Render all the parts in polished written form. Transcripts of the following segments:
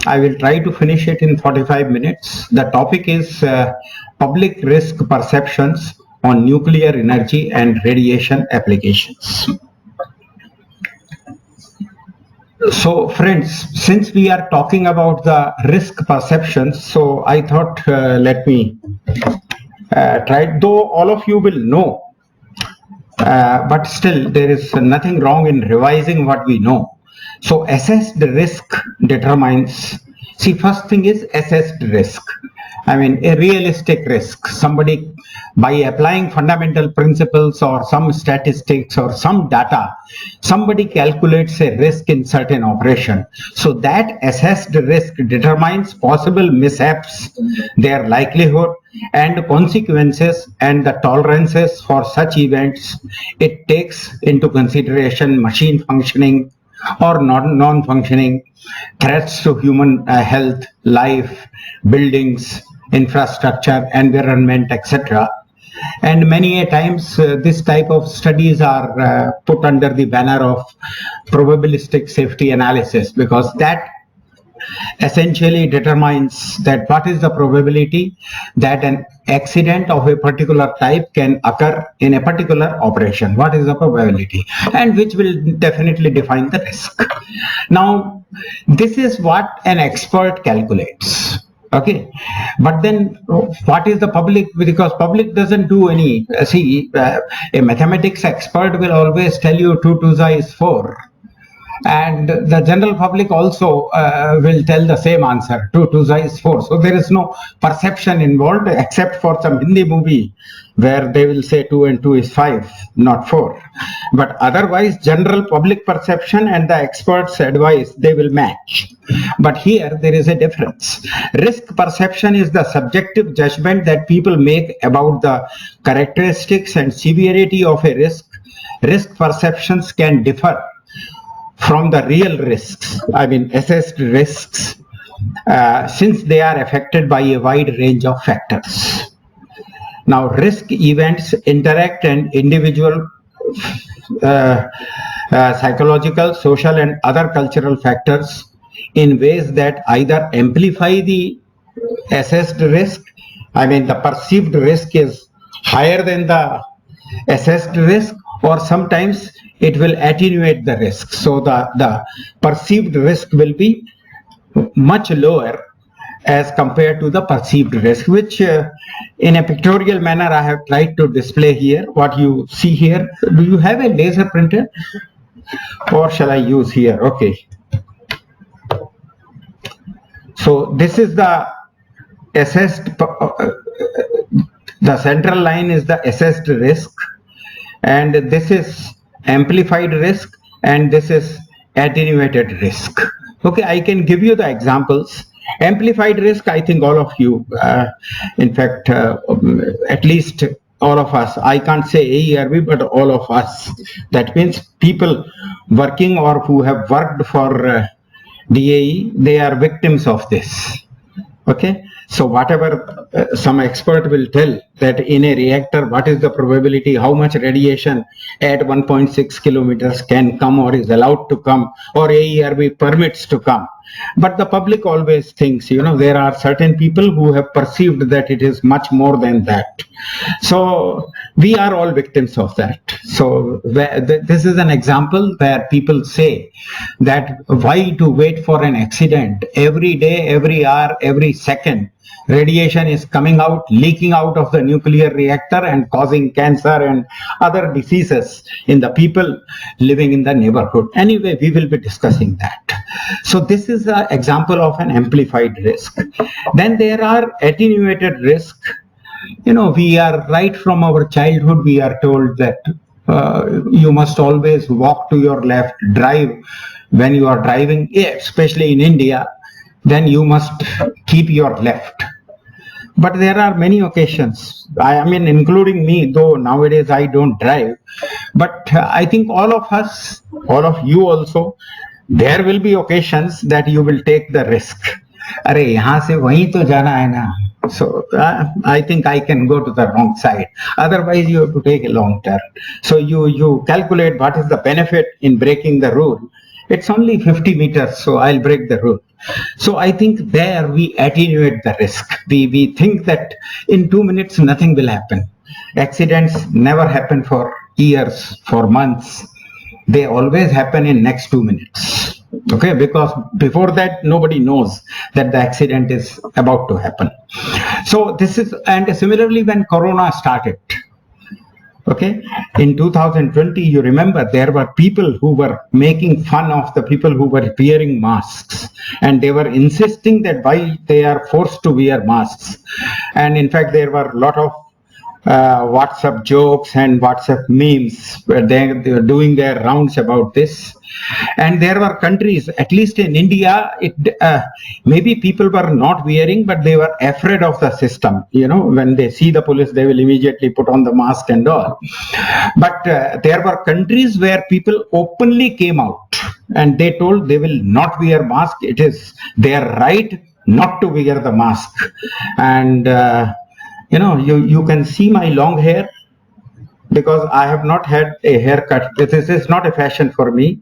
I will try to finish it in 45 minutes. The topic is public risk perceptions on nuclear energy and radiation applications. So friends, since we are talking about the risk perceptions, so I thought let me try, though all of you will know, but still there is nothing wrong in revising what we know. So assessed risk determines, see, first thing is assessed risk. I mean, a realistic risk. Somebody, by applying fundamental principles or some statistics or some data, somebody calculates a risk in certain operation. So that assessed risk determines possible mishaps, their likelihood and consequences, and the tolerances for such events. It takes into consideration machine functioning or non-functioning, threats to human health, life, buildings, infrastructure, environment, etc. And many a times this type of studies are put under the banner of probabilistic safety analysis, because that essentially determines that what is the probability that an accident of a particular type can occur in a particular operation. What is the probability? And which will definitely define the risk. Now, this is what an expert calculates. Okay, but then what is the public? Because public doesn't do any, a mathematics expert will always tell you 2 2 is 4. And the general public also will tell the same answer, 2 2 is 4. So there is no perception involved, except for some Hindi movie where they will say 2 and 2 is 5, not 4. But otherwise, general public perception and the experts' advice, they will match. But here there is a difference. Risk perception is the subjective judgment that people make about the characteristics and severity of a risk. Risk perceptions can differ from the real risks, I mean assessed risks, since they are affected by a wide range of factors. Now, risk events interact and individual psychological, social and other cultural factors in ways that either amplify the assessed risk, I mean the perceived risk is higher than the assessed risk, or sometimes it will attenuate the risk. So the perceived risk will be much lower as compared to the perceived risk, which in a pictorial manner I have tried to display here. What you see here, do you have a laser printer or shall I use here? Okay. So this is the assessed, the central line is the assessed risk, and this is amplified risk, and this is attenuated risk. Okay, I can give you the examples. Amplified risk, I think all of you, in fact, at least all of us, I can't say AERB, but all of us. That means people working or who have worked for DAE, they are victims of this. Okay, so whatever some expert will tell that in a reactor, what is the probability, how much radiation at 1.6 kilometers can come or is allowed to come, or AERB permits to come. But the public always thinks, there are certain people who have perceived that it is much more than that. So we are all victims of that. So this is an example where people say that why to wait for an accident? Every day, every hour, every second, radiation is coming out, leaking out of the nuclear reactor and causing cancer and other diseases in the people living in the neighborhood. Anyway, we will be discussing that. So this is an example of an amplified risk. Then there are attenuated risk. We are right from our childhood, we are told that you must always walk to your left, drive when you are driving, especially in India, then you must keep your left. But there are many occasions, I mean, including me, though nowadays I don't drive, but I think all of us, all of you also, there will be occasions that you will take the risk. Are yahan se wahin to jana hai na. So I think I can go to the wrong side. Otherwise, you have to take a long turn. So you calculate what is the benefit in breaking the rule. It's only 50 meters, so I'll break the rule. So I think there we attenuate the risk. We think that in 2 minutes nothing will happen. Accidents never happen for years, for months. They always happen in next 2 minutes. Okay, because before that nobody knows that the accident is about to happen. So this is, and similarly when Corona started, okay, in 2020, you remember there were people who were making fun of the people who were wearing masks, and they were insisting that why they are forced to wear masks. And in fact, there were a lot of WhatsApp jokes and WhatsApp memes where they were doing their rounds about this. And there were countries, at least in India, maybe people were not wearing, but they were afraid of the system. You know, when they see the police, they will immediately put on the mask and all. But there were countries where people openly came out and they told they will not wear mask. It is their right not to wear the mask. And you can see my long hair because I have not had a haircut. This is not a fashion for me.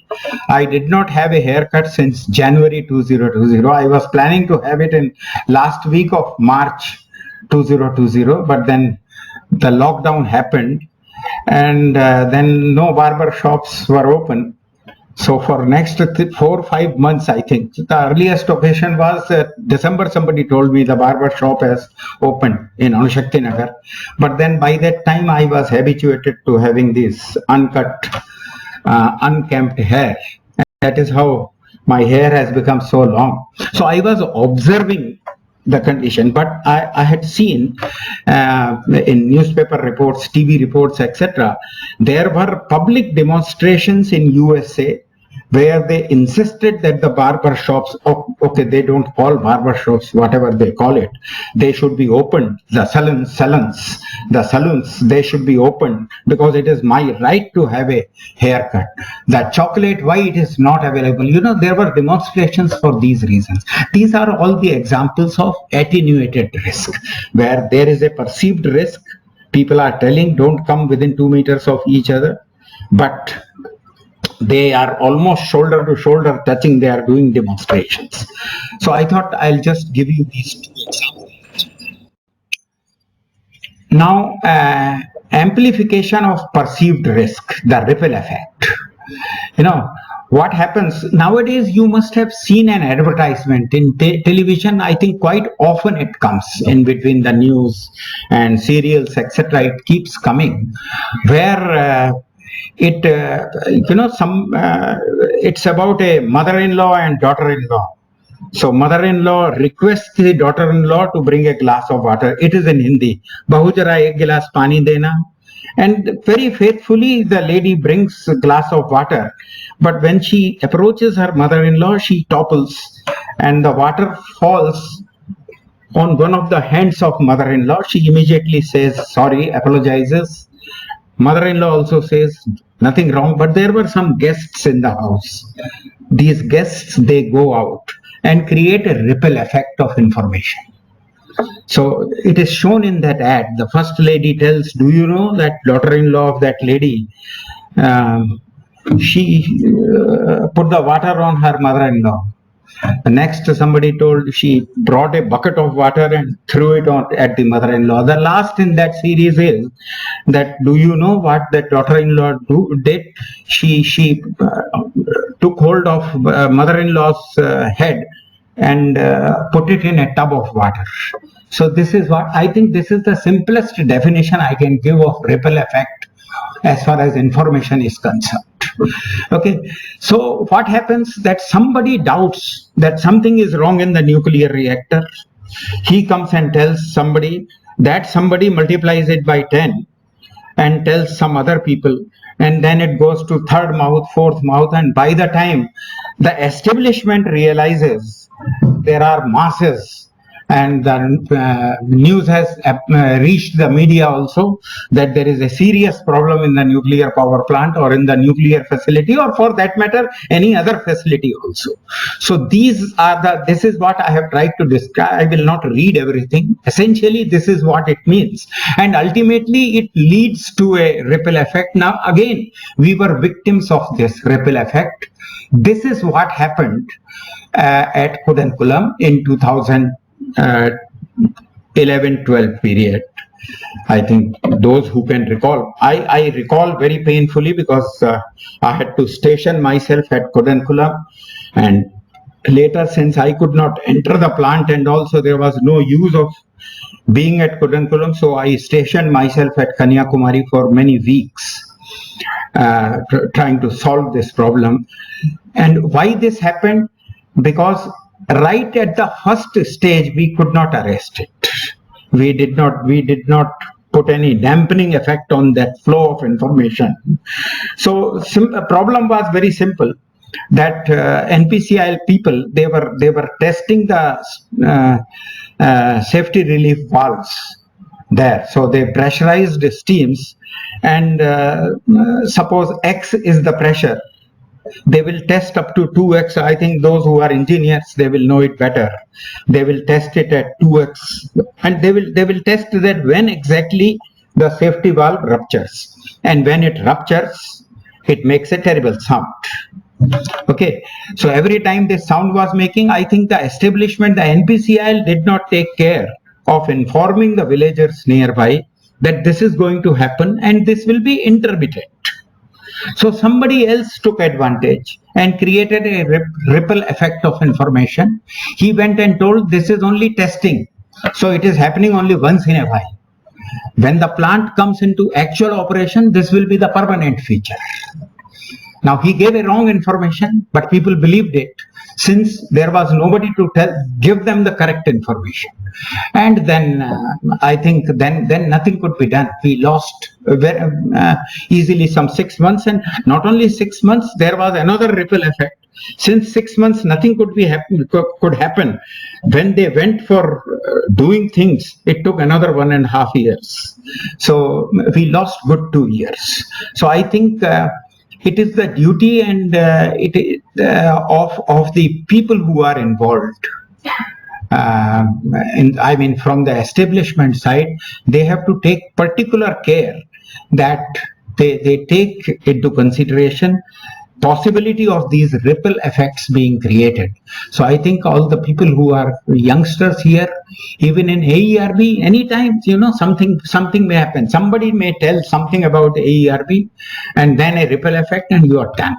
I did not have a haircut since January 2020. I was planning to have it in last week of March 2020, but then the lockdown happened, and then no barber shops were open. So for next 4 or 5 months, I think the earliest occasion was December. Somebody told me the barber shop has opened in Anushakti Nagar. But then by that time, I was habituated to having this uncut, unkempt hair. And that is how my hair has become so long. So I was observing the condition, but I had seen in newspaper reports, TV reports, etc. There were public demonstrations in USA where they insisted that the barber shops, okay, they don't call barber shops, whatever they call it, they should be opened. The saloons, they should be opened because it is my right to have a haircut. The chocolate, why it is not available? You know, there were demonstrations for these reasons. These are all the examples of attenuated risk, where there is a perceived risk. People are telling don't come within 2 meters of each other, but they are almost shoulder to shoulder touching. They are doing demonstrations. So I thought I'll just give you these two examples. Now, amplification of perceived risk, the ripple effect. You know, what happens nowadays, you must have seen an advertisement in television. I think quite often it comes in between the news and serials, etc. It keeps coming where it's about a mother-in-law and daughter-in-law. So mother-in-law requests the daughter-in-law to bring a glass of water. It is in Hindi. Bahu jara ek gilas pani dena. And very faithfully, the lady brings a glass of water. But when she approaches her mother-in-law, she topples and the water falls on one of the hands of mother-in-law. She immediately says sorry, apologizes. Mother-in-law also says nothing wrong, but there were some guests in the house. These guests, they go out and create a ripple effect of information. So it is shown in that ad. The first lady tells, do you know that daughter-in-law of that lady, she put the water on her mother-in-law. Next, somebody told she brought a bucket of water and threw it on at the mother-in-law. The last in that series is that, do you know what that daughter-in-law did? She took hold of mother-in-law's head and put it in a tub of water. So this is what I think. This is the simplest definition I can give of ripple effect as far as information is concerned. Okay, so what happens that somebody doubts that something is wrong in the nuclear reactor. He comes and tells somebody, that somebody multiplies it by 10 and tells some other people, and then it goes to third mouth, fourth mouth, and by the time the establishment realizes there are masses And the news has reached the media also that there is a serious problem in the nuclear power plant or in the nuclear facility, or for that matter any other facility also. So this is what I have tried to describe. I will not read everything. Essentially this is what it means, and ultimately it leads to a ripple effect. Now again, we were victims of this ripple effect. This is what happened at Kudankulam in 2011-12 period. I think those who can recall, I recall very painfully because I had to station myself at Kudankulam, and later, since I could not enter the plant and also there was no use of being at Kudankulam, so I stationed myself at Kanyakumari for many weeks, trying to solve this problem. And why this happened? Because right at the first stage we could not arrest it. We did not put any dampening effect on that flow of information. So the problem was very simple, that NPCIL people, they were testing the safety relief valves there. So they pressurized the steams, and suppose X is the pressure, they will test up to 2x. I think those who are engineers, they will know it better. They will test it at 2x, and they will test that when exactly the safety valve ruptures, and when it ruptures, it makes a terrible sound. Okay, so every time this sound was making, I think the establishment, the NPCIL, did not take care of informing the villagers nearby that this is going to happen and this will be intermittent. So somebody else took advantage and created a ripple effect of information. He went and told this is only testing, so it is happening only once in a while. When the plant comes into actual operation, this will be the permanent feature. Now he gave a wrong information, but people believed it, since there was nobody to give them the correct information. And then I think then nothing could be done. We lost easily some 6 months, and not only 6 months, there was another ripple effect. Since 6 months nothing could happen, when they went for doing things, it took another 1.5 years. So we lost good 2 years. So I think it is the duty and of the people who are involved. I mean, from the establishment side, they have to take particular care that they take into consideration possibility of these ripple effects being created. So I think all the people who are youngsters here, even in AERB, anytime, something may happen. Somebody may tell something about AERB, and then a ripple effect, and you are done.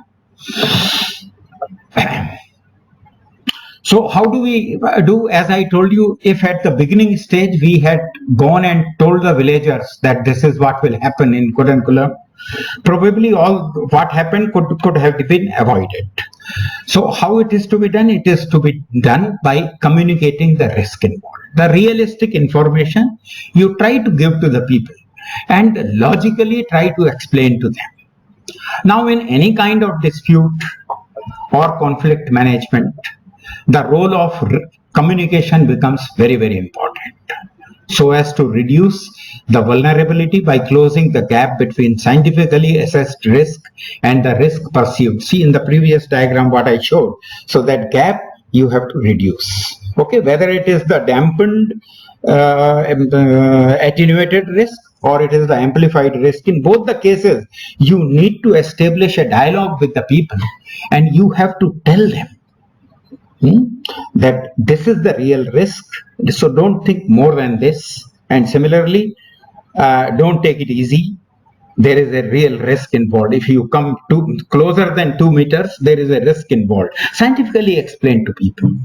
So how do we do? As I told you, if at the beginning stage we had gone and told the villagers that this is what will happen in Kudankulam, probably all what happened could have been avoided. So how it is to be done? It is to be done by communicating the risk involved. The realistic information you try to give to the people and logically try to explain to them. Now in any kind of dispute or conflict management, the role of communication becomes very, very important, so as to reduce the vulnerability by closing the gap between scientifically assessed risk and the risk perceived. See in the previous diagram what I showed. So that gap you have to reduce. Okay, whether it is the dampened attenuated risk or it is the amplified risk, in both the cases you need to establish a dialogue with the people, and you have to tell them that this is the real risk, so don't think more than this, and similarly don't take it easy. There is a real risk involved. If you come closer than 2 meters, there is a risk involved. Scientifically explain to people.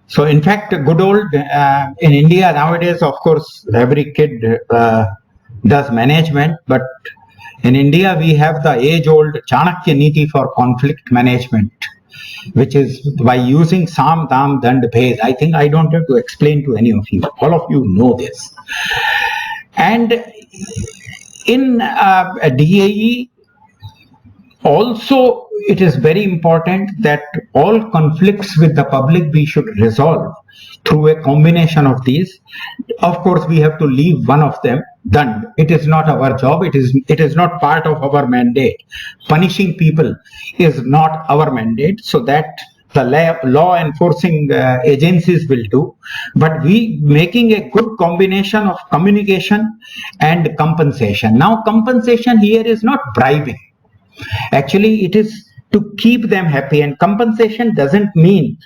So in fact, good old in India nowadays, of course, every kid does management, but in India we have the age-old Chanakya Niti for conflict management, which is by using Sam, Dam, Dand, Bhed. I think I don't have to explain to any of you. All of you know this. And in DAE, also it is very important that all conflicts with the public we should resolve through a combination of these. Of course, we have to leave one of them done. It is not our job. It is not part of our mandate. Punishing people is not our mandate. So that the law enforcing agencies will do, but we making a good combination of communication and compensation. Now, compensation here is not bribing. Actually, it is to keep them happy, and compensation doesn't mean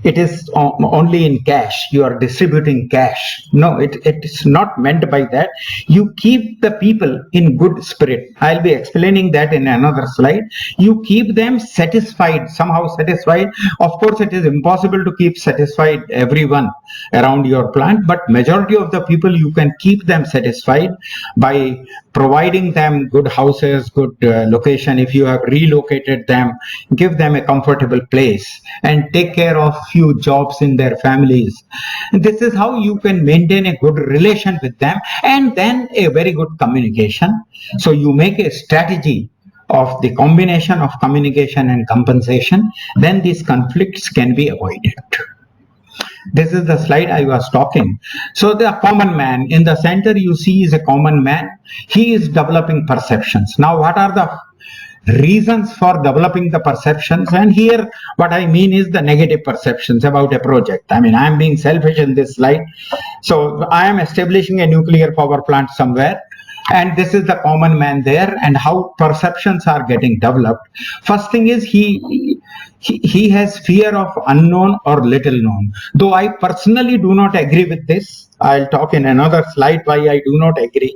it is only in cash. You are distributing cash. No, it's not meant by that. You keep the people in good spirit. I'll be explaining that in another slide. You keep them satisfied, somehow satisfied. Of course, it is impossible to keep satisfied everyone around your plant, but majority of the people you can keep them satisfied by providing them good houses, good location. If you have relocated them, give them a comfortable place and take care of few jobs in their families. This is how you can maintain a good relation with them, and then a very good communication. So you make a strategy of the combination of communication and compensation, then these conflicts can be avoided. This is the slide I was talking. So the common man in the center you see is a common man. He is developing perceptions. Now, what are the reasons for developing the perceptions? And here what I mean is the negative perceptions about a project. I mean, I am being selfish in this slide. So I am establishing a nuclear power plant somewhere, and this is the common man there, and how perceptions are getting developed. First thing is he has fear of unknown or little known. Though I personally do not agree with this. I'll talk in another slide why I do not agree.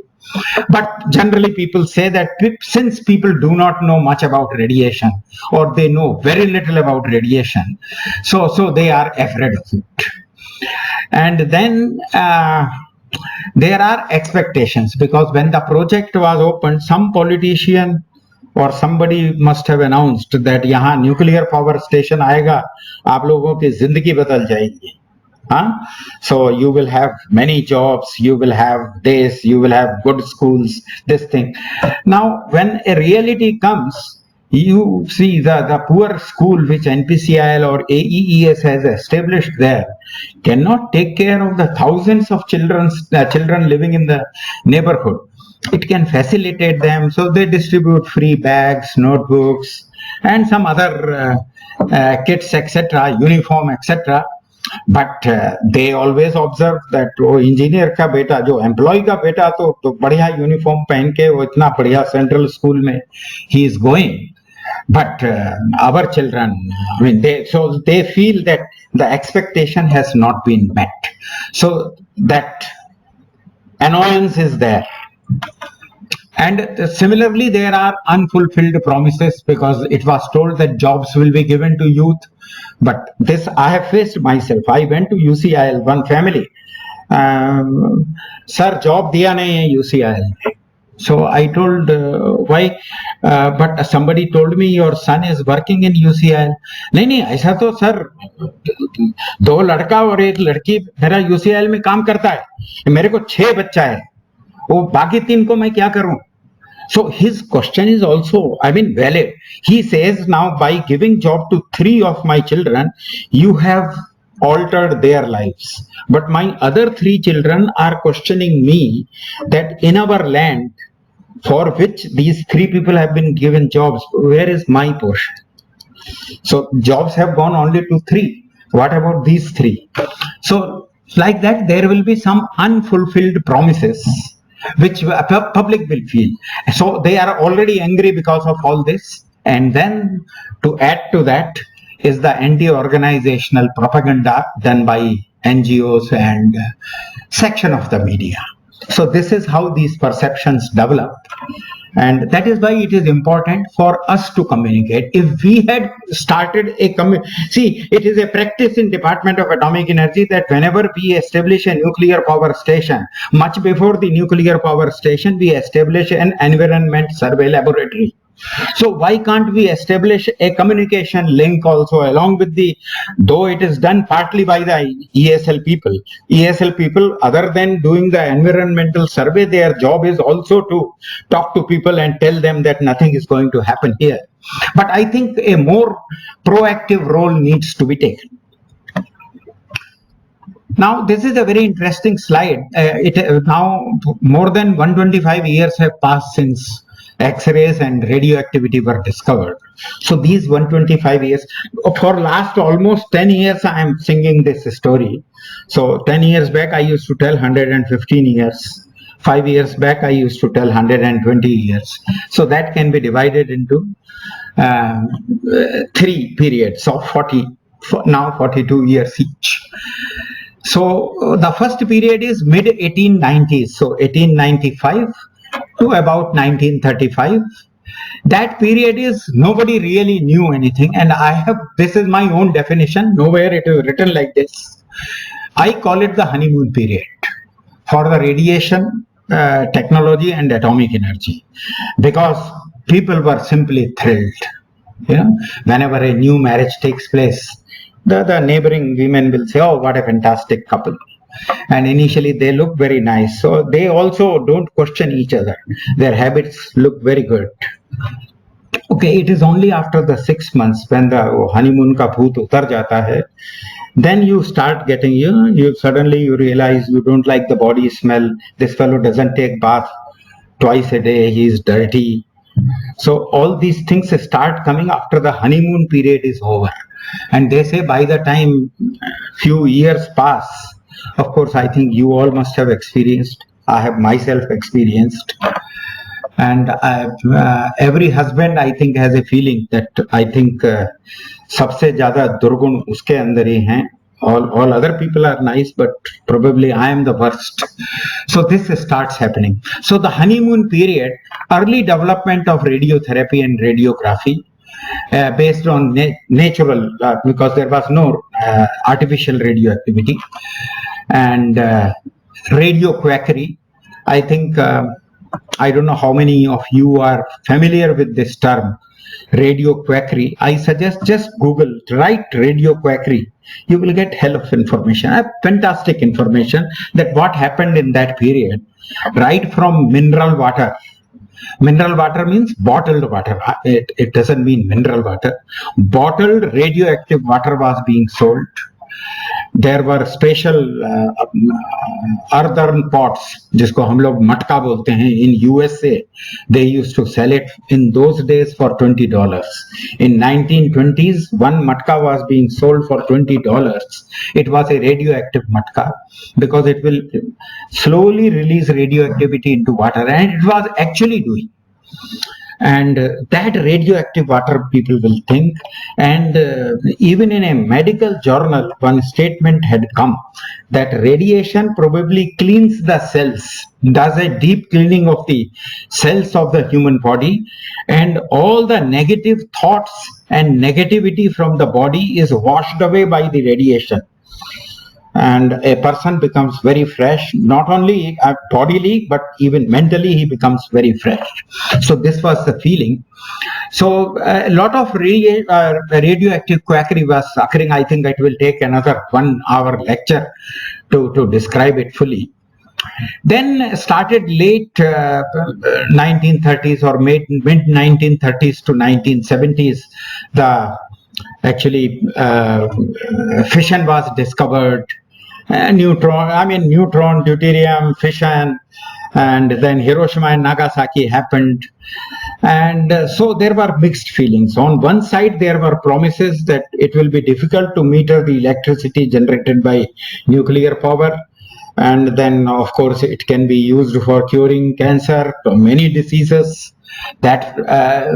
But generally people say that since people do not know much about radiation, or they know very little about radiation, so they are afraid of it. And then there are expectations, because when the project was opened, some politician or somebody must have announced that यहाँ nuclear power station आएगा, आप लोगों की जिंदगी बदल जाएगी. So you will have many jobs, you will have this, you will have good schools, this thing. Now, when a reality comes, you see the poor school which NPCIL or AEES has established there cannot take care of the thousands of children living in the neighborhood. It can facilitate them, so they distribute free bags, notebooks, and some other kits, etc., uniform, etc. But they always observe that वो engineer का बेटा, जो employ का बेटा, तो बढ़िया uniform पहन के वो इतना बढ़िया सेंट्रल स्कूल में he is going. But our children, I mean, they feel that the expectation has not been met. So that annoyance is there. And similarly, there are unfulfilled promises, because it was told that jobs will be given to youth. But this I have faced myself. I went to UCIL, one family. Sir, job diya nahi hai UCIL. So I told why, but somebody told me your son is working in UCIL. नहीं ऐसा तो sir दो लड़का और एक लड़की मेरा UCIL में काम करता है, मेरे को 6 बच्चा है, वो बाकी 3 को मैं क्या करूं? So his question is also, I mean, valid. He says, now by giving job to 3 of my children, you have altered their lives. But my other 3 children are questioning me that in our land, for which these 3 people have been given jobs, where is my portion? So jobs have gone only to 3. What about these 3? So like that, there will be some unfulfilled promises which public will feel. So they are already angry because of all this. And then to add to that is the anti-organizational propaganda done by NGOs and section of the media. So this is how these perceptions develop. And that is why it is important for us to communicate. If we had started see, it is a practice in Department of Atomic Energy that whenever we establish a nuclear power station, much before the nuclear power station, we establish an environment survey laboratory. So why can't we establish a communication link also along with the, though it is done partly by the ESL people, other than doing the environmental survey, their job is also to talk to people and tell them that nothing is going to happen here. But I think a more proactive role needs to be taken. Now, this is a very interesting slide. Now more than 125 years have passed since X-rays and radioactivity were discovered. So these 125 years, for last almost 10 years, I am singing this story. So 10 years back, I used to tell 115 years. 5 years back, I used to tell 120 years. So that can be divided into 3 periods of 40, now 42 years each. So the first period is mid 1890s, so 1895 to about 1935. That period is nobody really knew anything, and this is my own definition, nowhere it is written like this. I call it the honeymoon period for the radiation technology and atomic energy, because people were simply thrilled. Whenever a new marriage takes place, the neighboring women will say, oh, what a fantastic couple. And initially they look very nice. So they also don't question each other. Their habits look very good. Okay, it is only after the 6 months when the honeymoon ka bhoot utar jata hai, then you start getting, you suddenly realize you don't like the body smell. This fellow doesn't take bath twice a day. He is dirty. So all these things start coming after the honeymoon period is over. And they say by the time few years pass, of course, I think you all must have experienced, I have myself experienced, and every husband, I think, has a feeling that I think sabse jyada durgun uske andar hi hain. All other people are nice, but probably I am the worst. So this starts happening. So the honeymoon period, early development of radiotherapy and radiography, based on natural, because there was no artificial radioactivity, and radio quackery. I think, I don't know how many of you are familiar with this term, radio quackery. I suggest just Google, write radio quackery. You will get hell of information, fantastic information that what happened in that period, right from mineral water. Mineral water means bottled water. It doesn't mean mineral water. Bottled radioactive water was being sold. There were special earthen pots, जिसको हम लोग मटका बोलते हैं. In USA, they used to sell it in those days for $20. In 1920s, one matka was being sold for $20. It was a radioactive matka because it will slowly release radioactivity into water, and it was actually doing. And that radioactive water, people will think, and even in a medical journal, one statement had come that radiation probably cleans the cells, does a deep cleaning of the cells of the human body, and all the negative thoughts and negativity from the body is washed away by the radiation. And a person becomes very fresh, not only bodily, but even mentally he becomes very fresh. So this was the feeling. So a lot of radioactive quackery was occurring. I think it will take another 1 hour lecture to describe it fully. Then started late 1930s or mid 1930s to 1970s, the actually fission was discovered. Neutron, deuterium, fission, and then Hiroshima and Nagasaki happened. And so there were mixed feelings. On one side, there were promises that it will be difficult to meter the electricity generated by nuclear power. And then, of course, it can be used for curing cancer, many diseases. That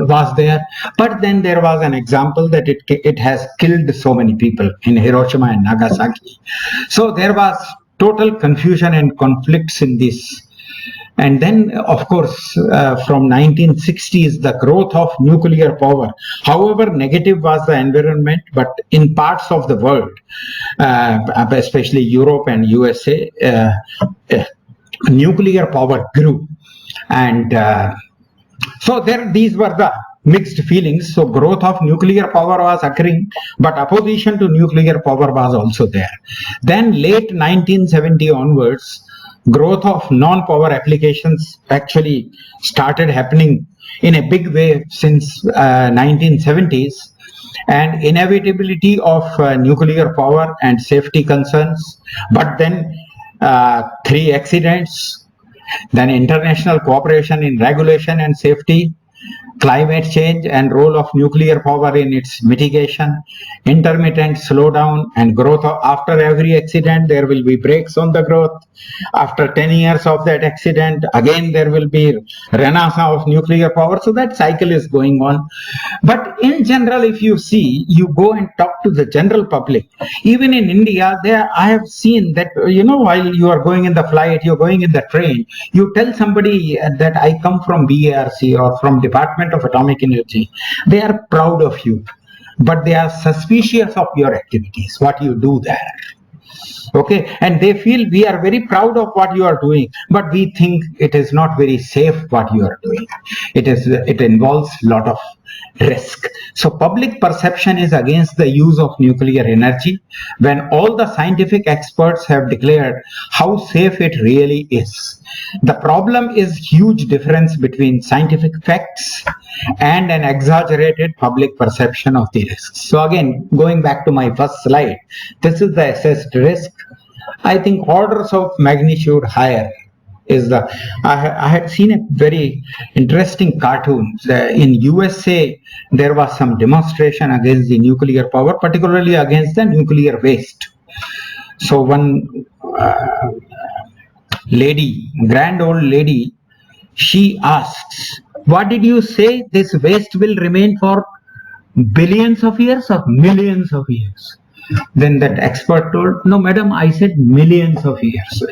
was there, but then there was an example that it has killed so many people in Hiroshima and Nagasaki. So there was total confusion and conflicts in this. And then, of course, from 1960s, the growth of nuclear power, however negative was the environment, but in parts of the world, especially Europe and USA, nuclear power grew. And so these were the mixed feelings. So growth of nuclear power was occurring, but opposition to nuclear power was also there. Then late 1970 onwards, growth of non-power applications actually started happening in a big way since 1970s, and inevitability of nuclear power and safety concerns, but then three accidents, then international cooperation in regulation and safety, climate change and role of nuclear power in its mitigation, intermittent slowdown and growth after every accident, there will be breaks on the growth. After 10 years of that accident, again there will be renaissance of nuclear power. So that cycle is going on. But in general, if you see, you go and talk to the general public, even in India, there I have seen that, while you are going in the flight, you're going in the train, you tell somebody that I come from BARC or from Department of Atomic Energy, they are proud of you, but they are suspicious of your activities, what you do there. Okay, and they feel we are very proud of what you are doing, but we think it is not very safe what you are doing. It involves a lot of risk. So public perception is against the use of nuclear energy when all the scientific experts have declared how safe it really is. The problem is huge difference between scientific facts and an exaggerated public perception of the risks. So again, going back to my first slide, this is the assessed risk. I think orders of magnitude higher is the. I had seen a very interesting cartoon. In USA, there was some demonstration against the nuclear power, particularly against the nuclear waste. So one lady, grand old lady, she asks, "What did you say? This waste will remain for billions of years or millions of years?" Then that expert told, "No, madam, I said millions of years."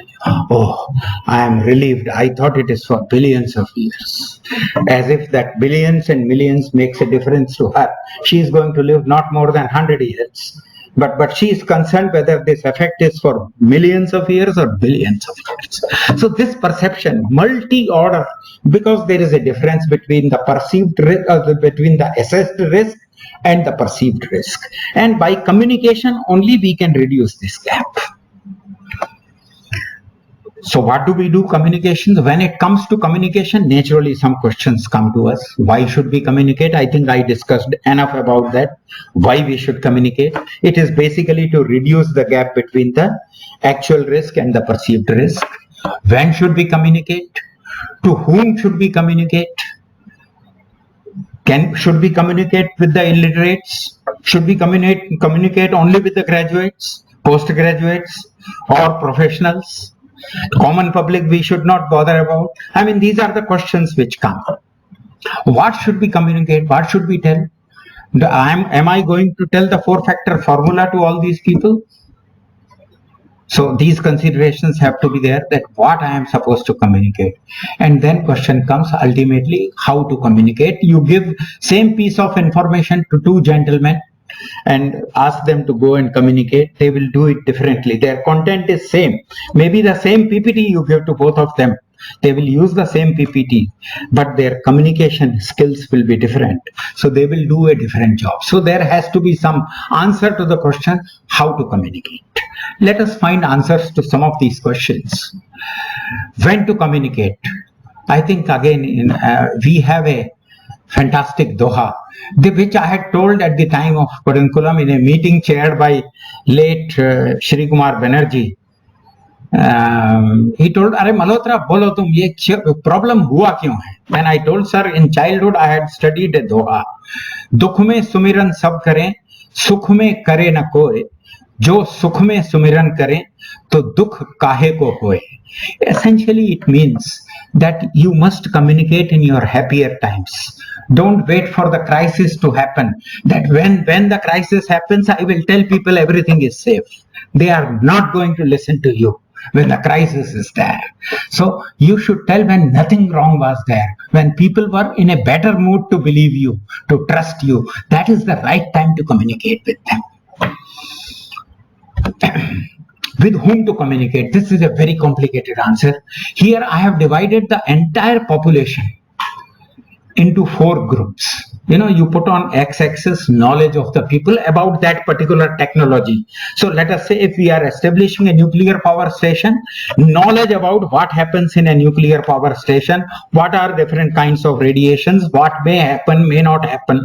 Oh, I am relieved. I thought it is for billions of years. As if that billions and millions makes a difference to her. She is going to live not more than 100 years. But she is concerned whether this effect is for millions of years or billions of years. So this perception, multi-order, because there is a difference between the perceived risk, between the assessed risk and the perceived risk. And by communication only we can reduce this gap. So what do we do? Communications. When it comes to communication, naturally some questions come to us. Why should we communicate? I think I discussed enough about that. Why we should communicate? It is basically to reduce the gap between the actual risk and the perceived risk. When should we communicate? To whom should we communicate? Should we communicate with the illiterates? Should we communicate only with the graduates, postgraduates, or professionals? Common public we should not bother about. I mean, these are the questions which come. What should we communicate? What should we tell? Am I going to tell the four-factor formula to all these people? So these considerations have to be there, that what I am supposed to communicate. And then question comes ultimately how to communicate. You give same piece of information to two gentlemen and ask them to go and communicate. They will do it differently. Their content is same. Maybe the same PPT you give to both of them. They will use the same PPT, but their communication skills will be different. So they will do a different job. So there has to be some answer to the question, how to communicate. Let us find answers to some of these questions. When to communicate? I think again we have a fantastic doha, which I had told at the time of curriculum in a meeting chaired by late Shri Banerjee. He told, "Arey Malhotra, bolo tum ye problem hua kyun hai?" And I told, "Sir, in childhood I had studied a doha. Dukh mein sumiran sab kare, sukh mein kare na koi. Jo sukh mein sumiran kare, to dukh kahe ko hoye." Essentially, it means that you must communicate in your happier times. Don't wait for the crisis to happen. That when the crisis happens, I will tell people everything is safe. They are not going to listen to you when the crisis is there. So you should tell when nothing wrong was there, when people were in a better mood to believe you, to trust you. That is the right time to communicate with them. With whom to communicate? This is a very complicated answer. Here I have divided the entire population into four groups. You put on x-axis knowledge of the people about that particular technology. So let us say if we are establishing a nuclear power station, knowledge about what happens in a nuclear power station, what are different kinds of radiations, what may happen, may not happen,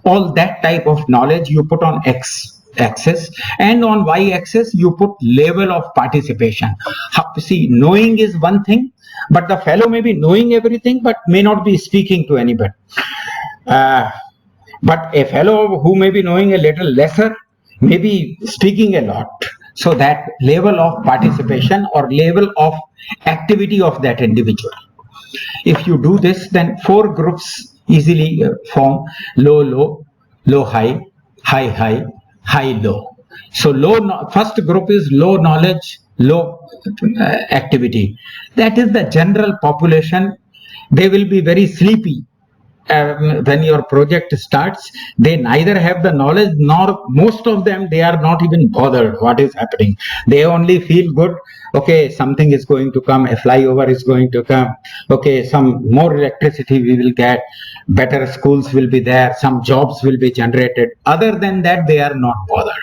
all that type of knowledge you put on x-axis, and on y-axis you put level of participation. See, knowing is one thing, but the fellow may be knowing everything but may not be speaking to anybody. But a fellow who may be knowing a little lesser may be speaking a lot. So that level of participation or level of activity of that individual. If you do this, then four groups easily form: low, low, low, high, high, high, high, low. So first group is low knowledge, low activity. That is the general population. They will be very sleepy. When your project starts, they neither have the knowledge, nor most of them, they are not even bothered what is happening. They only feel good. Okay, something is going to come, a flyover is going to come. Okay, some more electricity we will get, better schools will be there, some jobs will be generated. Other than that, they are not bothered.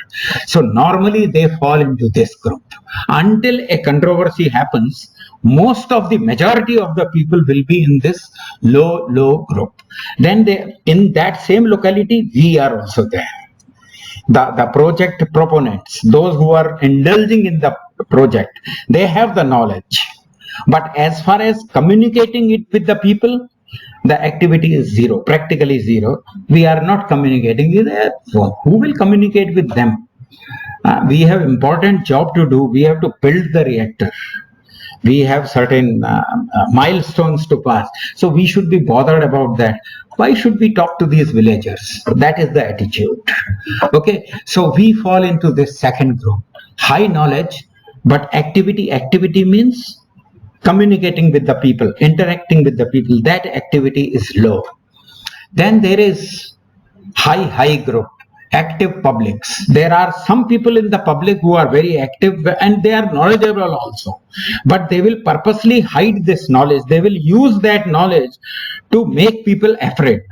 So normally they fall into this group. Until a controversy happens, most of the majority of the people will be in this low group. Then in that same locality, we are also there. The project proponents, those who are indulging in the project, they have the knowledge. But as far as communicating it with the people, the activity is zero, practically zero. We are not communicating with them. Who will communicate with them? We have important job to do. We have to build the reactor. We have certain milestones to pass. So we should be bothered about that. Why should we talk to these villagers? That is the attitude. Okay, so we fall into this second group. High knowledge, but activity. Activity means communicating with the people, interacting with the people. That activity is low. Then there is high group. Active publics. There are some people in the public who are very active and they are knowledgeable also, but they will purposely hide this knowledge. They will use that knowledge to make people afraid.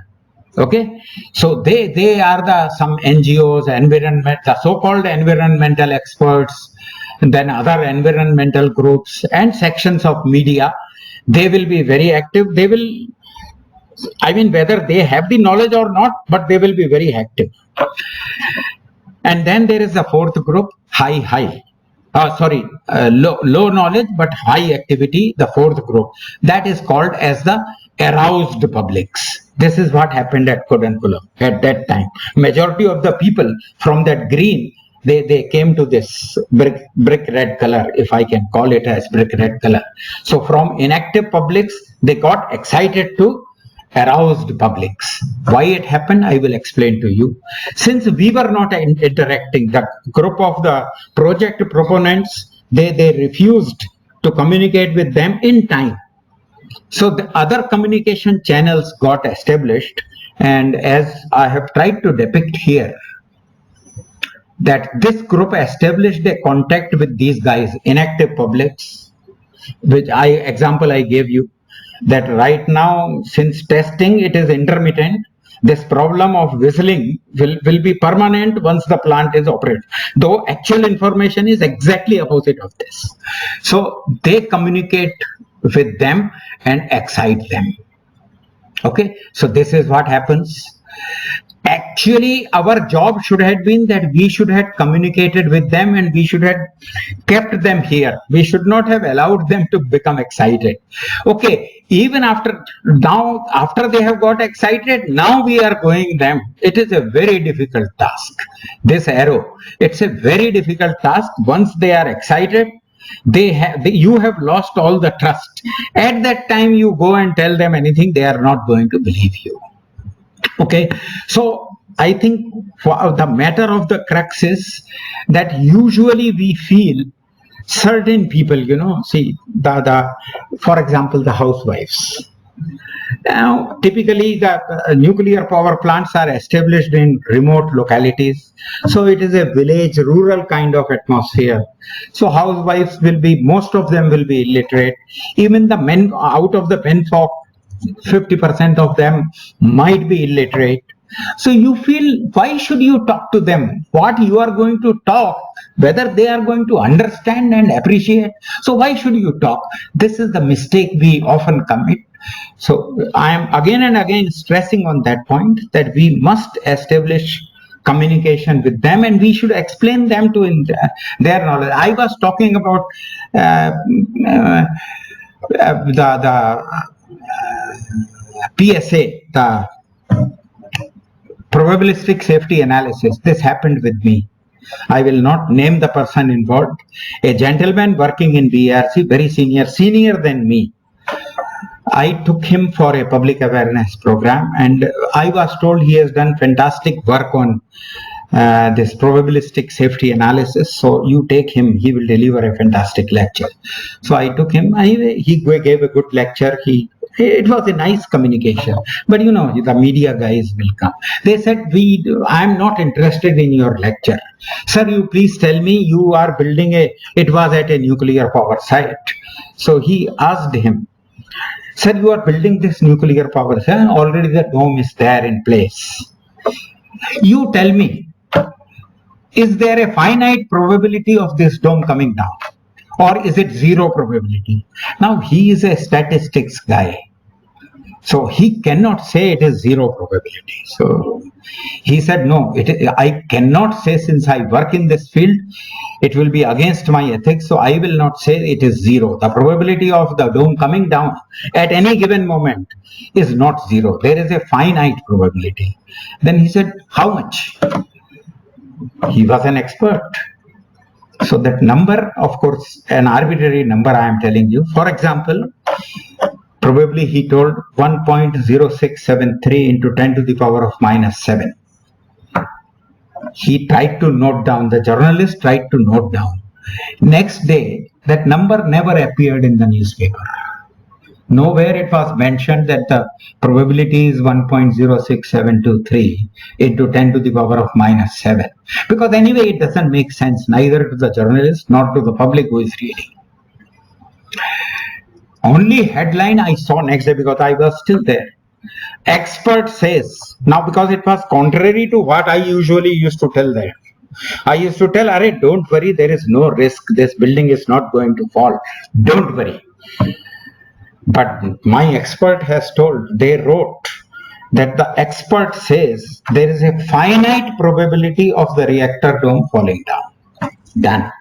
Okay, so they are some NGOs, the so-called environmental experts, and then other environmental groups and sections of media. They will be very active. They will, whether they have the knowledge or not, but they will be very active. And then there is the fourth group, low knowledge but high activity, the fourth group. That is called as the aroused publics. This is what happened at Kudankulam at that time. Majority of the people from that green, they came to this brick red color, if I can call it as brick red color. So from inactive publics, they got excited to aroused publics. Why it happened, I will explain to you. Since we were not interacting, the group of the project proponents, they refused to communicate with them in time. So the other communication channels got established, and as I have tried to depict here, that this group established a contact with these guys, inactive publics, which example I gave you, that right now, since testing it is intermittent, this problem of whistling will be permanent once the plant is operated, though actual information is exactly opposite of this. So they communicate with them and excite them. Okay, so this is what happens. Actually, our job should have been that we should have communicated with them and we should have kept them here. We should not have allowed them to become excited. Okay, even after they have got excited, now we are going them. It is a very difficult task. This arrow, it's a very difficult task. Once they are excited, you have lost all the trust. At that time, you go and tell them anything, they are not going to believe you. Okay, so I think for the matter of the crux is that usually we feel certain people, see, for example, the housewives. Now, typically the nuclear power plants are established in remote localities. So it is a village, rural kind of atmosphere. So housewives most of them will be illiterate. Even the men out of the menfolk, 50% of them might be illiterate. So you feel, why should you talk to them? What you are going to talk, whether they are going to understand and appreciate. So why should you talk? This is the mistake we often commit. So I am again and again stressing on that point, that we must establish communication with them, and we should explain them to their knowledge. I was talking about the PSA, the probabilistic safety analysis. This happened with me. I will not name the person involved. A gentleman working in BRC, very senior than me. I took him for a public awareness program, and I was told he has done fantastic work on this probabilistic safety analysis. So you take him, he will deliver a fantastic lecture. So I took him. He gave a good lecture. It was a nice communication. But you know, the media guys will come. They said, I'm not interested in your lecture. Sir, you please tell me, you are building it was at a nuclear power site. So he asked him, sir, you are building this nuclear power site, already the dome is there in place. You tell me, is there a finite probability of this dome coming down? Or is it zero probability? Now he is a statistics guy. So he cannot say it is zero probability. So he said, no, I cannot say, since I work in this field, it will be against my ethics. So I will not say it is zero. The probability of the dome coming down at any given moment is not zero. There is a finite probability. Then he said, how much? He was an expert. So that number, of course, an arbitrary number I am telling you. For example, probably he told 1.0673 into 10 to the power of minus 7. He tried to note down, the journalist tried to note down. Next day, that number never appeared in the newspaper. Nowhere it was mentioned that the probability is 1.06723 into 10 to the power of minus 7. Because anyway, it doesn't make sense, neither to the journalist nor to the public who is reading. Only headline I saw next day, because I was still there. Expert says, now because it was contrary to what I usually used to tell them. I used to tell, Arey, don't worry, there is no risk. This building is not going to fall. Don't worry. But my expert has told, they wrote that the expert says there is a finite probability of the reactor dome falling down. Done.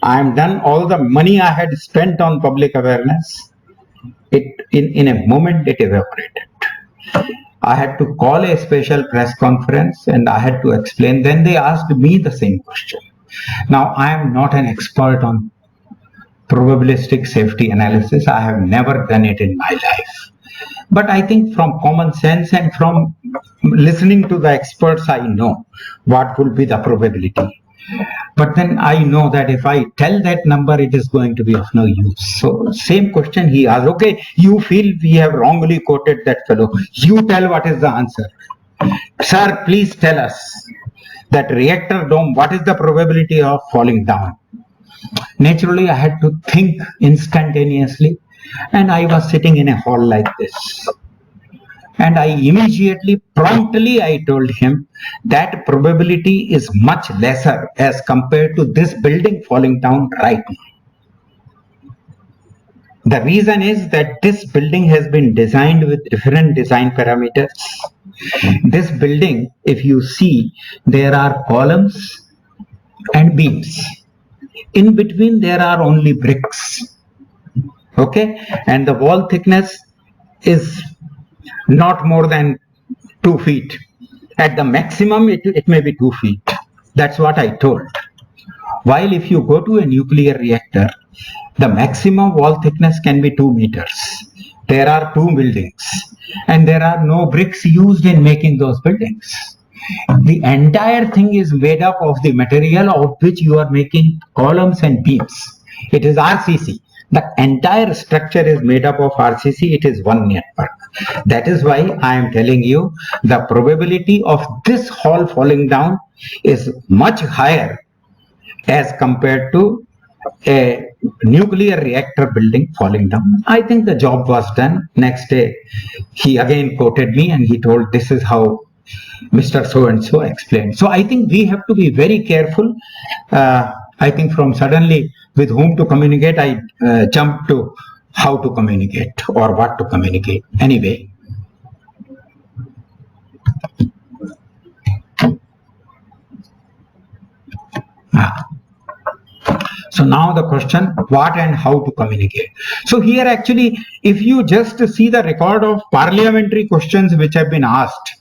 I am done. All the money I had spent on public awareness, in a moment it evaporated. I had to call a special press conference and I had to explain. Then they asked me the same question. Now I am not an expert on probabilistic safety analysis. I have never done it in my life. But I think from common sense and from listening to the experts, I know what will be the probability. But then I know that if I tell that number, it is going to be of no use. So same question he asked, okay, you feel we have wrongly quoted that fellow. You tell what is the answer. Sir, please tell us that reactor dome, what is the probability of falling down? Naturally, I had to think instantaneously, and I was sitting in a hall like this. And I immediately, promptly, I told him that probability is much lesser as compared to this building falling down right now. The reason is that this building has been designed with different design parameters. This building, if you see, there are columns and beams. In between, there are only bricks. Okay, and the wall thickness is not more than 2 feet. At the maximum, it may be 2 feet. That's what I told. While if you go to a nuclear reactor, the maximum wall thickness can be 2 meters. There are 2 buildings, and there are no bricks used in making those buildings. The entire thing is made up of the material of which you are making columns and beams. It is RCC. The entire structure is made up of RCC. It is one network. That is why I am telling you the probability of this hall falling down is much higher as compared to a nuclear reactor building falling down. I think the job was done. Next day, he again quoted me and he told, this is how Mr. So-and-so explained. So I think we have to be very careful. I think from suddenly with whom to communicate, I jumped to how to communicate or what to communicate. Anyway. So now the question, what and how to communicate. So here actually, if you just see the record of parliamentary questions which have been asked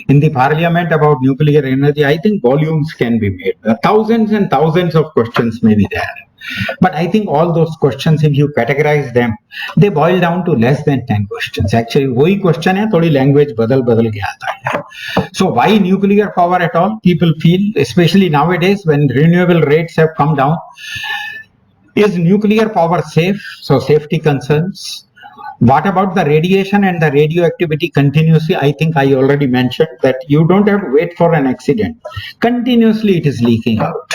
in the parliament about nuclear energy, I think volumes can be made. Thousands and thousands of questions may be there. But I think all those questions, if you categorize them, they boil down to less than 10 questions. Actually, वही question है, थोड़ी language बदल के आता है. So why nuclear power at all? People feel, especially nowadays when renewable rates have come down, is nuclear power safe? So safety concerns. What about the radiation and the radioactivity continuously? I think I already mentioned that you don't have to wait for an accident. Continuously it is leaking out.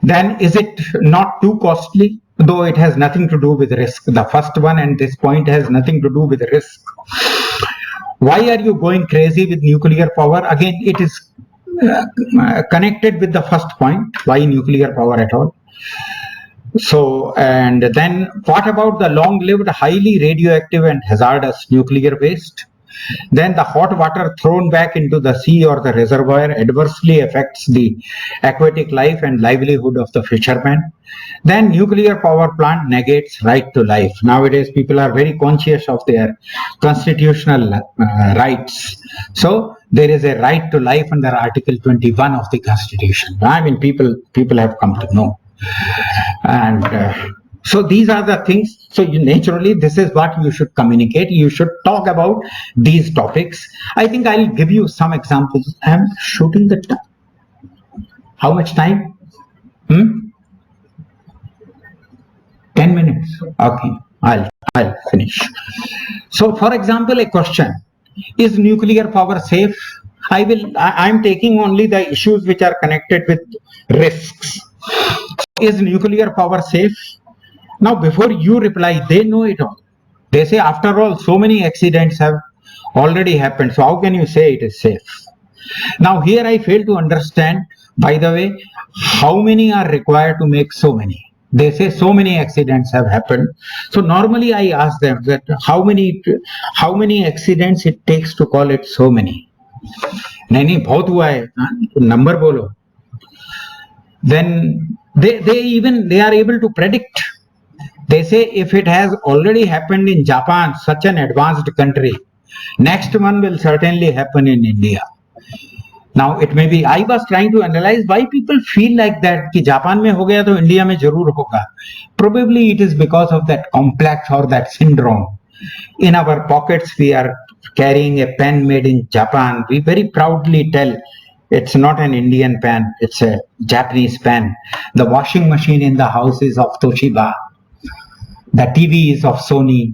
Then is it not too costly? Though it has nothing to do with risk. The first one and this point has nothing to do with risk. Why are you going crazy with nuclear power? Again, it is connected with the first point. Why nuclear power at all? So, and then what about the long-lived, highly radioactive and hazardous nuclear waste? Then the hot water thrown back into the sea or the reservoir adversely affects the aquatic life and livelihood of the fishermen. Then nuclear power plant negates right to life. Nowadays people are very conscious of their constitutional rights. So there is a right to life under Article 21 of the Constitution. I mean, people have come to know. And so these are the things. So naturally, this is what you should communicate. You should talk about these topics. I think I'll give you some examples. I'm shooting the time. How much time? 10 minutes. Okay, I'll finish. So for example, a question: is nuclear power safe? I'm taking only the issues which are connected with risks. Is nuclear power safe? Now, before you reply, they know it all. They say, after all, so many accidents have already happened. So how can you say it is safe? Now, here I fail to understand, by the way, how many are required to make so many. They say so many accidents have happened. So normally I ask them that how many accidents it takes to call it so many. नहीं बहुत हुआ है, number बोलो. Then they are able to predict. They say if it has already happened in Japan, such an advanced country, next one will certainly happen in India. Now it may be, I was trying to analyze why people feel like that कि Japan में हो गया तो India में जरूर होगा. Probably it is because of that complex or that syndrome. In our pockets we are carrying a pen made in Japan. We very proudly tell it's not an Indian pen, it's a Japanese pen. The washing machine in the house is of Toshiba. The TV is of Sony.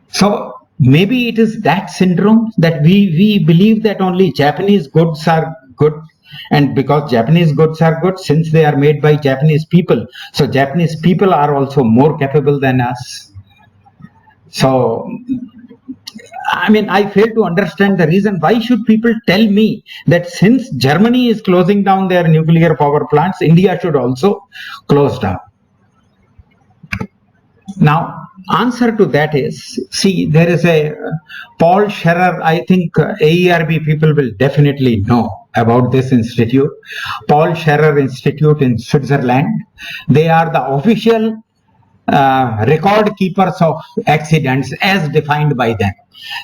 So maybe it is that syndrome that we believe that only Japanese goods are good, and because Japanese goods are good, since they are made by Japanese people, so Japanese people are also more capable than us. So I mean, I fail to understand the reason. Why should people tell me that since Germany is closing down their nuclear power plants, India should also close down? Now, answer to that is, see, there is a Paul Scherrer. I think AERB people will definitely know about this institute. Paul Scherrer Institute in Switzerland. They are the official record keepers of accidents as defined by them.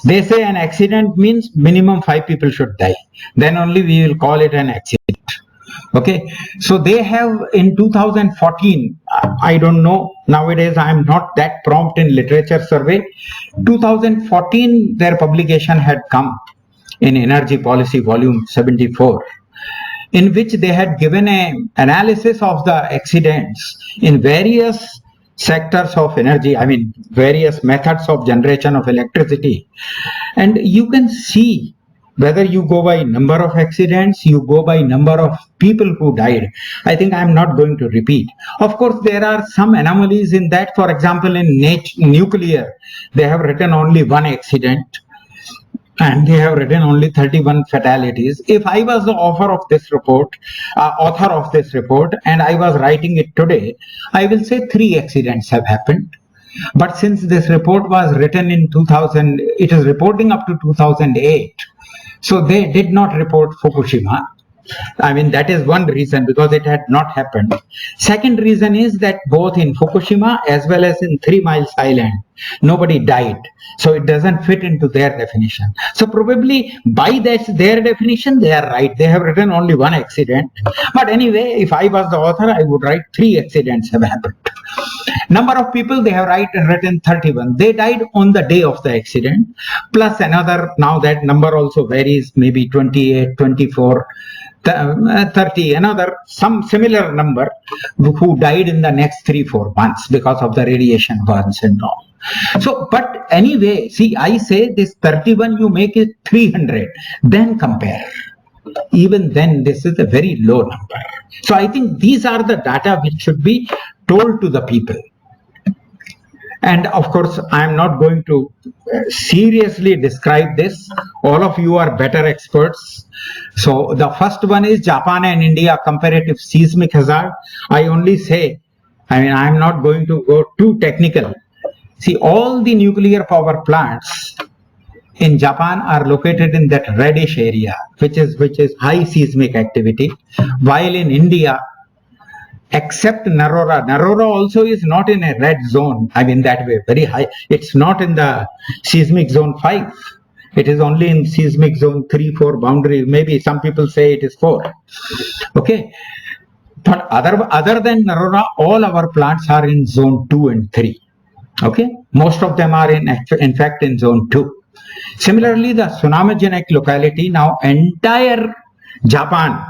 They say an accident means minimum 5 people should die. Then only we will call it an accident. Okay, so they have in 2014, I don't know, nowadays I am not that prompt in literature survey. 2014, their publication had come in Energy Policy Volume 74, in which they had given an analysis of the accidents in various sectors of energy, I mean various methods of generation of electricity, and you can see whether you go by number of accidents, you go by number of people who died. I think I'm not going to repeat. Of course, there are some anomalies in that. For example, in nuclear, they have written only one accident and they have written only 31 fatalities. If I was the author of this report, and I was writing it today, I will say 3 accidents have happened. But since this report was written in 2000, it is reporting up to 2008. So they did not report Fukushima. I mean, that is one reason, because it had not happened. Second reason is that both in Fukushima as well as in 3 Miles Island, nobody died. So it doesn't fit into their definition. So probably by their definition, they are right. They have written only one accident. But anyway, if I was the author, I would write 3 accidents have happened. Number of people, they have written 31. They died on the day of the accident, plus another, now that number also varies, maybe 28, 24, 30, another, some similar number who died in the next 3-4 months because of the radiation burns and all. So, but anyway, see, I say this 31, you make it 300, then compare. Even then, this is a very low number. So I think these are the data which should be told to the people. And of course, I am not going to seriously describe this. All of you are better experts. So the first one is Japan and India comparative seismic hazard. I only say, I mean, I am not going to go too technical. See, all the nuclear power plants in Japan are located in that reddish area, which is high seismic activity, while in India, except Narora also is not in a red zone. I mean, that way, very high. It's not in the seismic zone 5. It is only in seismic zone 3-4 boundary. Maybe some people say it is 4. Okay. But other than Narora, all our plants are in zone 2 and 3. Okay. Most of them are in fact in zone 2. Similarly, the tsunamigenic locality, now entire Japan,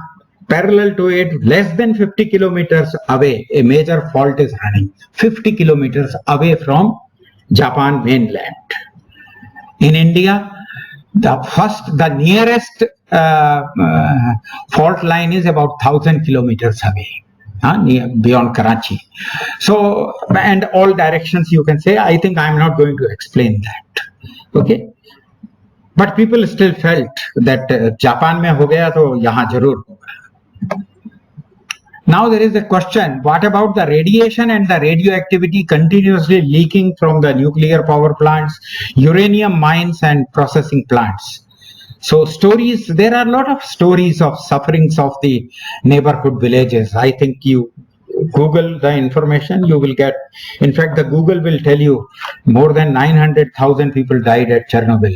parallel to it, less than 50 kilometers away, a major fault is running, 50 kilometers away from Japan mainland. In India, the nearest fault line is about 1,000 kilometers away. Beyond Karachi. So, and all directions you can say, I think I'm not going to explain that. Okay. But people still felt that Japan mein ho gaya to yahan zarur hoga. Now there is a question, what about the radiation and the radioactivity continuously leaking from the nuclear power plants, uranium mines and processing plants? So stories, there are a lot of stories of sufferings of the neighborhood villages. I think you Google the information, you will get, in fact, the Google will tell you more than 900,000 people died at Chernobyl.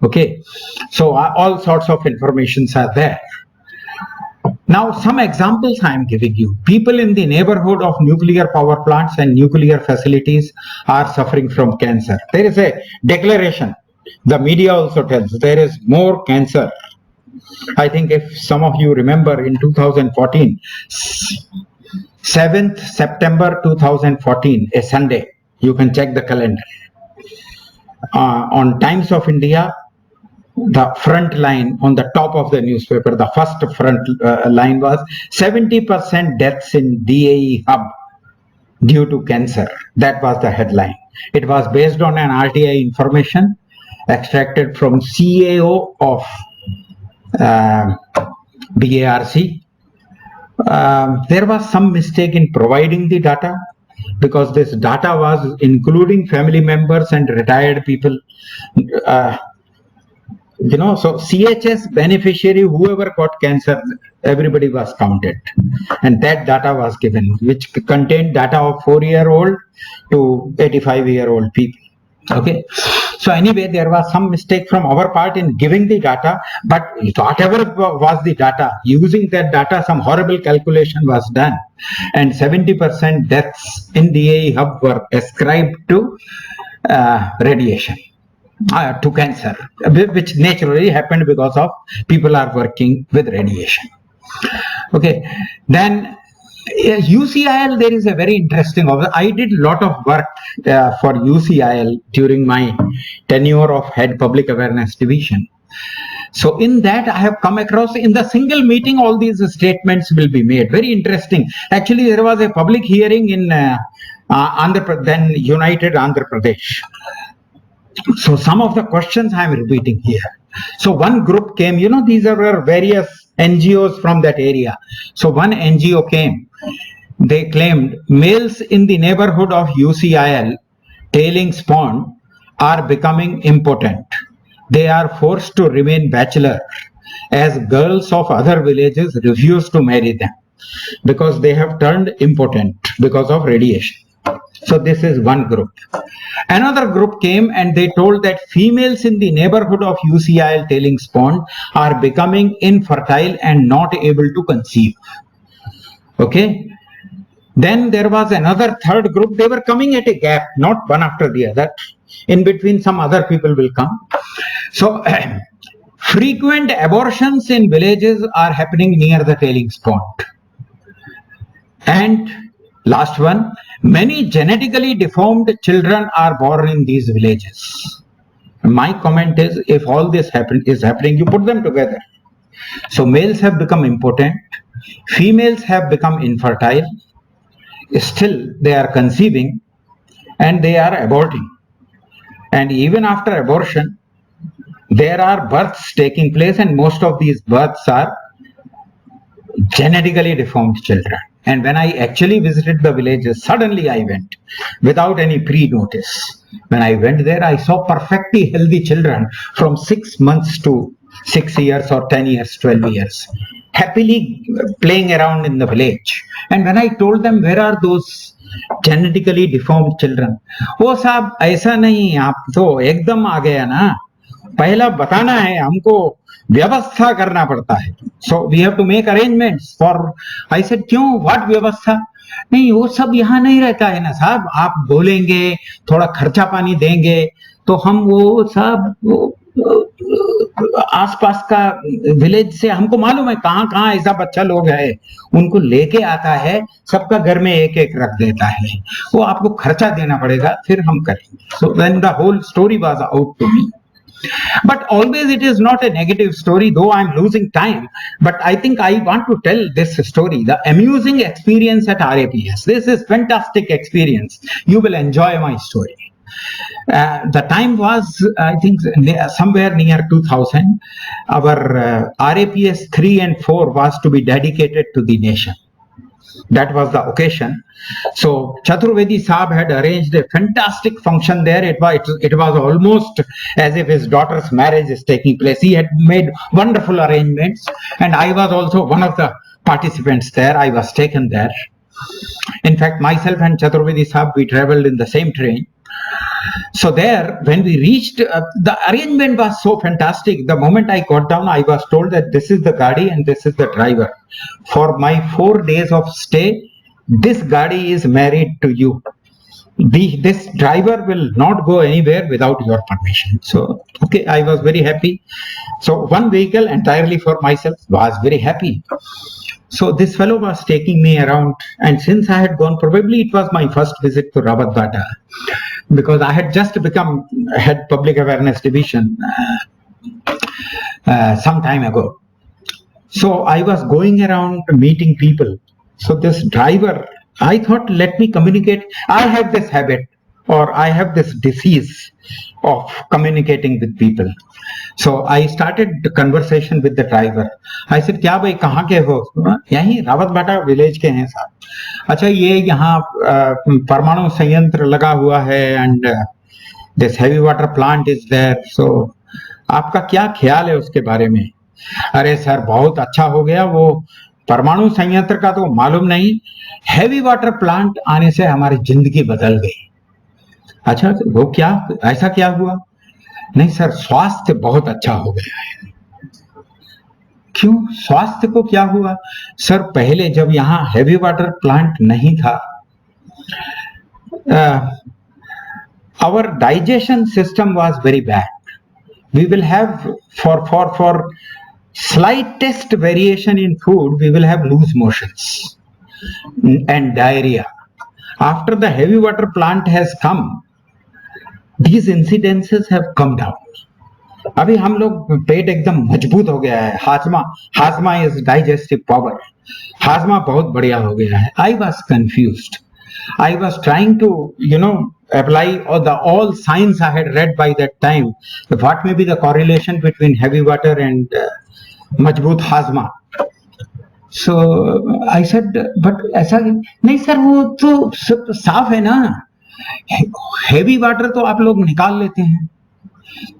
Okay, so all sorts of informations are there. Now, some examples I am giving you. People in the neighborhood of nuclear power plants and nuclear facilities are suffering from cancer. There is a declaration. The media also tells there is more cancer. I think if some of you remember in 2014, 7th September 2014, a Sunday, you can check the calendar. On Times of India, the front line on the top of the newspaper, the first front line was 70% deaths in DAE hub due to cancer. That was the headline. It was based on an RTI information extracted from CAO of BARC. There was some mistake in providing the data, because this data was including family members and retired people. So CHS beneficiary, whoever got cancer, everybody was counted. And that data was given, which contained data of 4-year-old to 85-year-old people. Okay. So anyway, there was some mistake from our part in giving the data, but whatever was the data, using that data, some horrible calculation was done. And 70% deaths in the DAE hub were ascribed to radiation. To cancer, which naturally happened because of people are working with radiation. Okay, then UCIL, there is a very interesting, I did a lot of work for UCIL during my tenure of head public awareness division. So in that I have come across, in the single meeting all these statements will be made. Very interesting. Actually there was a public hearing in then United Andhra Pradesh. So some of the questions I am repeating here. So one group came, these are various NGOs from that area. So one NGO came. They claimed males in the neighborhood of UCIL, tailings pond, are becoming impotent. They are forced to remain bachelor as girls of other villages refuse to marry them because they have turned impotent because of radiation. So this is one group. Another group came and they told that females in the neighborhood of UCIL tailings pond are becoming infertile and not able to conceive. Okay. Then there was another third group. They were coming at a gap, not one after the other. In between, some other people will come. So frequent abortions in villages are happening near the tailings pond. And last one, many genetically deformed children are born in these villages. My comment is, if all this is happening, you put them together. So males have become impotent, females have become infertile, still they are conceiving and they are aborting. And even after abortion, there are births taking place, and most of these births are genetically deformed children. And when I actually visited the villages, suddenly I went without any pre-notice. When I went there, I saw perfectly healthy children from 6 months to 6 years or 10 years, 12 years, happily playing around in the village. And when I told them, where are those genetically deformed children? Oh साहब ऐसा नहीं, आप तो एकदम आ गया ना, पहला बताना है हमको, व्यवस्था करना पड़ता है. So we have to make arrangements for. I said क्यों, what व्यवस्था? नहीं, वो सब यहाँ नहीं रहता है ना साहब, आप बोलेंगे, थोड़ा खर्चा पानी देंगे तो हम वो सब आसपास का विलेज से, हमको मालूम है कहाँ कहाँ ऐसा बच्चा लोग है, उनको लेके आता है, सबका घर में एक एक रख देता है, वो आपको खर्चा देना पड़ेगा, फिर हम करेंगे. So then the whole story was out to me. But always it is not a negative story, though I'm losing time. But I think I want to tell this story, the amusing experience at RAPS. This is fantastic experience. You will enjoy my story. The time was, I think, somewhere near 2000. Our RAPS 3 and 4 was to be dedicated to the nation. That was the occasion. So Chaturvedi Saab had arranged a fantastic function there. It was almost as if his daughter's marriage is taking place. He had made wonderful arrangements, and I was also one of the participants there. I was taken there. In fact, myself and Chaturvedi Saab, we traveled in the same train. So there, when we reached, the arrangement was so fantastic. The moment I got down, I was told that this is the gadi and this is the driver. For my 4 days of stay, this gadi is married to you. This driver will not go anywhere without your permission. So, okay, I was very happy. So one vehicle entirely for myself, was very happy. So this fellow was taking me around, and since I had gone, probably it was my first visit to Rawatbata, because I had just become head public awareness division some time ago. So I was going around meeting people. So this driver, I thought, let me communicate. I have this habit, or I have this disease of communicating with people. So I started the conversation with the driver. I said, क्या भाई कहाँ के हो? यहीं Rawatbhata village के हैं साहब. अच्छा, ये यहाँ परमाणु संयंत्र लगा हुआ है, and this heavy water plant is there. So आपका क्या ख्याल है उसके बारे में? अरे सर, बहुत अच्छा हो गया, वो परमाणु संयंत्र का तो मालूम नहीं, हेवी वाटर प्लांट आने से हमारी जिंदगी बदल गई. अच्छा, वो क्या, ऐसा क्या हुआ? नहीं सर, स्वास्थ्य बहुत अच्छा हो गया है. क्यों, स्वास्थ्य को क्या हुआ? सर, पहले जब यहाँ हेवी वाटर प्लांट नहीं था, our digestion system was very bad. We will have, for slightest variation in food, we will have loose motions and diarrhea. After the heavy water plant has come, these incidences have come down. अभी हम लोग पेट एकदम मजबूत हो गया है, हाजमा, हाजमा इज डाइजेस्टिव पावर, हाजमा बहुत बढ़िया हो गया है. I was confused. I was trying to, apply all science I had read by that time. What may be the correlation between heavy water and majboot hazma? So I said, but ऐसा नहीं sir, वो तो साफ है ना. Heavy water तो आप लोग निकाल लेते हैं,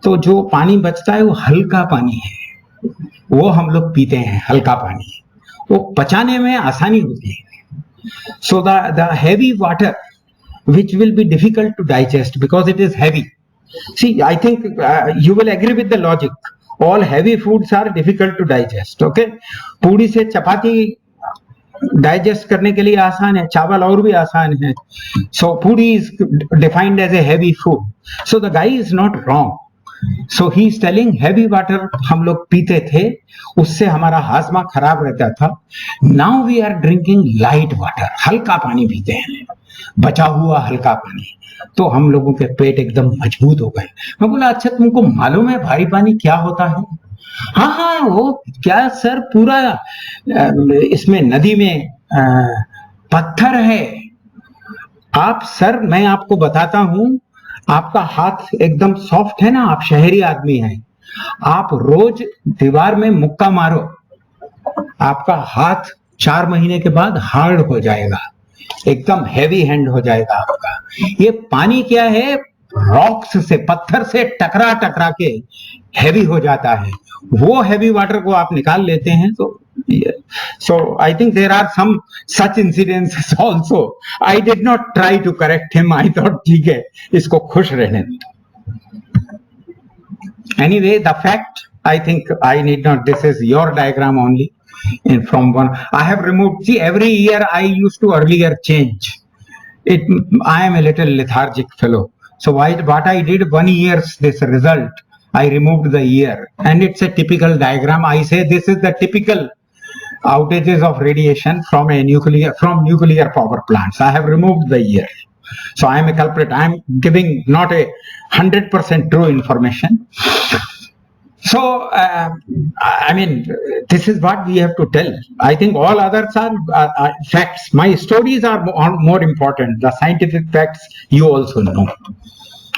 तो जो पानी बचता है वो हल्का पानी है, वो हम लोग पीते हैं. हल्का पानी वो पचाने में आसानी होती है. So the heavy water, which will be difficult to digest because it is heavy. See, I think you will agree with the logic. All heavy foods are difficult to digest. Okay, पूड़ी से चपाती digest करने के लिए आसान है, चावल और भी आसान है. So puri is defined as a heavy food. So the guy is not wrong. So he is telling heavy water हम लोग पीते थे, उससे हमारा हाजमा खराब रहता था. Now we are drinking light water, हल्का पानी पीते हैं, बचा हुआ हल्का पानी, तो हम लोगों के पेट एकदम मजबूत हो गए. मैं बोला, अच्छा तुमको मालूम है भारी पानी क्या होता है? हाँ हाँ, वो क्या सर, पूरा इसमें नदी में पत्थर है. आप सर, मैं आपको बताता हूं, आपका हाथ एकदम सॉफ्ट है ना, आप शहरी आदमी हैं, आप रोज दीवार में मुक्का मारो, आपका हाथ 4 महीने के बाद हार्ड हो जाएगा, एकदम हैवी हैंड हो जाएगा आपका. ये पानी क्या है, रॉक्स से, पत्थर से टकरा टकरा के हैवी हो जाता है. वो हैवी वाटर को आप निकाल लेते हैं. तो so I think there are some such incidences also. I did not try to correct him. I thought ठीक है, इसको खुश रहने दो. Anyway, the fact, I think I need not, this is your diagram only. And from one, I have removed, see, every year I used to earlier change it. I am a little lethargic fellow. So what I did, 1 year's this result, I removed the year, and it's a typical diagram. I say this is the typical outages of radiation from nuclear power plants. I have removed the year. So I am a culprit. I am giving not a 100% true information. So, I mean, this is what we have to tell. I think all others are facts. My stories are more important. The scientific facts you also know.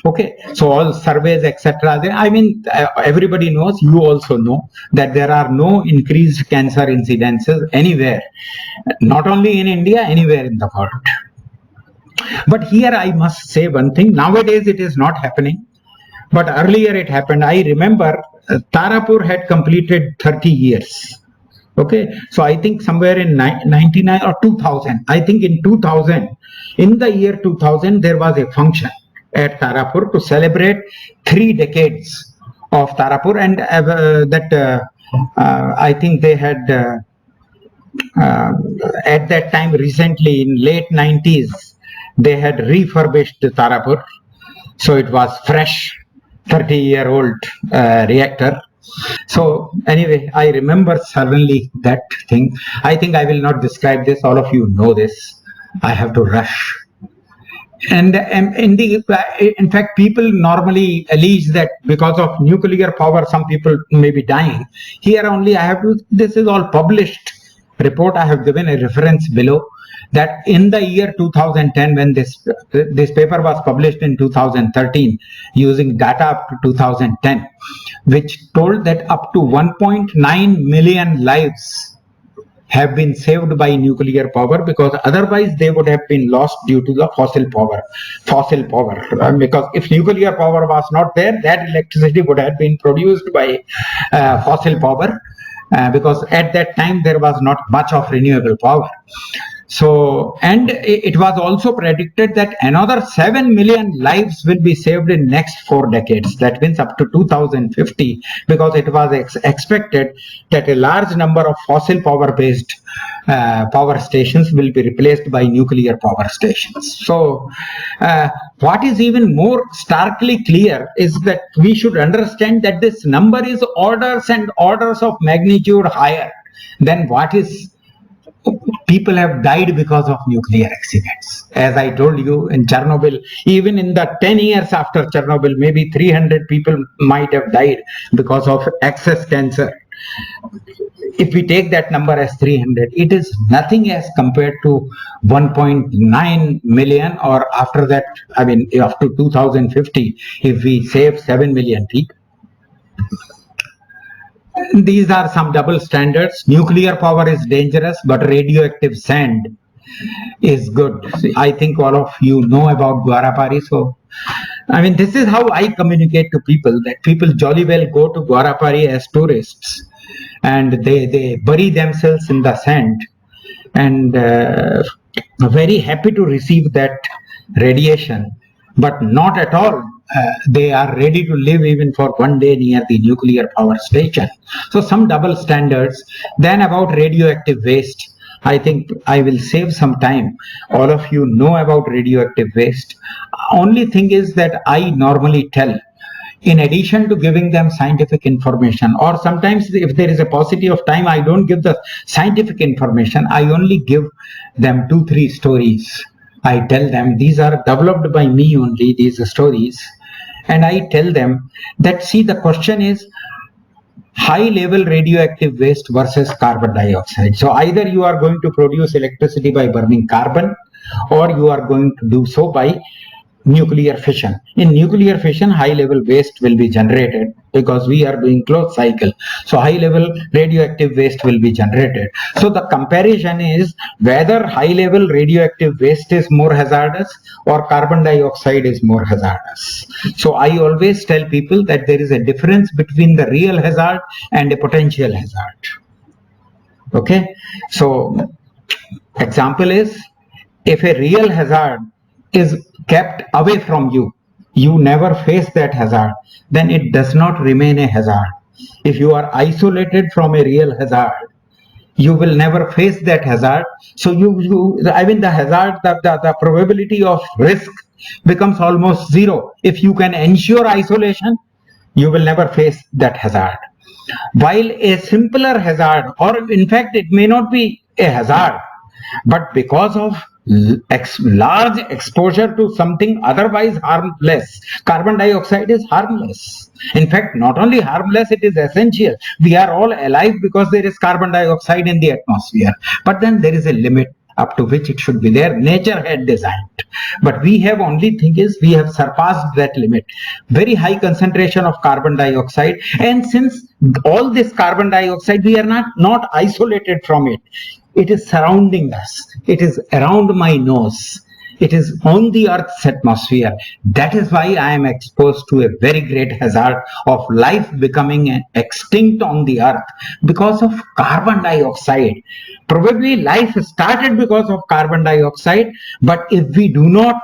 Okay, so all surveys, etc. I mean, everybody knows, you also know, that there are no increased cancer incidences anywhere, not only in India, anywhere in the world. But here I must say one thing, nowadays it is not happening, but earlier it happened. I remember Tarapur had completed 30 years. Okay, so I think somewhere in 99 or 2000, I think in 2000, in the year 2000, there was a function at Tarapur to celebrate 3 decades of Tarapur, and I think they had at that time, recently in late 90s, they had refurbished Tarapur, so it was fresh 30-year-old reactor. So anyway, I remember suddenly that thing. I think I will not describe this, all of you know this. I have to rush. And in fact, people normally allege that because of nuclear power, some people may be dying. Here only I have to, this is all published report. I have given a reference below, that in the year 2010, when this paper was published in 2013, using data up to 2010, which told that up to 1.9 million lives have been saved by nuclear power, because otherwise they would have been lost due to the fossil power. Because if nuclear power was not there, that electricity would have been produced by fossil power, because at that time there was not much of renewable power. So, and it was also predicted that another 7 million lives will be saved in next 4 decades. That means up to 2050, because it was expected that a large number of fossil power based power stations will be replaced by nuclear power stations. So, what is even more starkly clear is that we should understand that this number is orders and orders of magnitude higher than what is people have died because of nuclear accidents. As I told you, in Chernobyl, even in the 10 years after Chernobyl, maybe 300 people might have died because of excess cancer. If we take that number as 300, it is nothing as compared to 1.9 million, or after that, I mean, up to 2050, if we save 7 million people. These are some double standards. Nuclear power is dangerous, but radioactive sand is good. I think all of you know about Guarapari. So, I mean, this is how I communicate to people, that people jolly well go to Guarapari as tourists and they bury themselves in the sand and very happy to receive that radiation, but not at all. They are ready to live even for one day near the nuclear power station. So some double standards. Then about radioactive waste, I think I will save some time. All of you know about radioactive waste. Only thing is that I normally tell, in addition to giving them scientific information, or sometimes if there is a paucity of time, I don't give the scientific information. I only give them 2-3 stories. I tell them these are developed by me only, these stories. And I tell them that, see, the question is high level radioactive waste versus carbon dioxide. So either you are going to produce electricity by burning carbon, or you are going to do so by nuclear fission. In nuclear fission, high level waste will be generated because we are doing closed cycle. So high level radioactive waste will be generated. So the comparison is whether high level radioactive waste is more hazardous or carbon dioxide is more hazardous. So I always tell people that there is a difference between the real hazard and a potential hazard. Okay, so example is, if a real hazard is kept away from you, you never face that hazard, then it does not remain a hazard. If you are isolated from a real hazard, you will never face that hazard. So the hazard, the probability of risk becomes almost zero. If you can ensure isolation, you will never face that hazard. While a simpler hazard, or in fact it may not be a hazard, but because of large exposure to something otherwise harmless, carbon dioxide is harmless. In fact, not only harmless, it is essential. We are all alive because there is carbon dioxide in the atmosphere. But then there is a limit up to which it should be there. Nature had designed. But we have only thing is we have surpassed that limit. Very high concentration of carbon dioxide. And since all this carbon dioxide, we are not isolated from it. It is surrounding us. It is around my nose. It is on the Earth's atmosphere. That is why I am exposed to a very great hazard of life becoming extinct on the Earth because of carbon dioxide. Probably life started because of carbon dioxide, but if we do not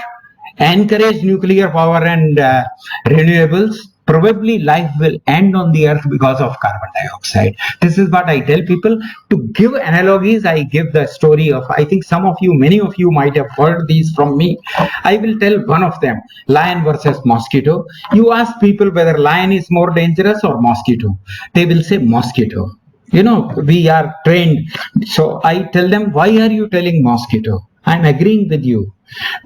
encourage nuclear power and renewables, probably life will end on the earth because of carbon dioxide. This is what I tell people. To give analogies, I give the story of, I think many of you might have heard these from me. I will tell one of them, lion versus mosquito. You ask people whether lion is more dangerous or mosquito. They will say mosquito. You know, we are trained. So I tell them, why are you telling mosquito? I'm agreeing with you.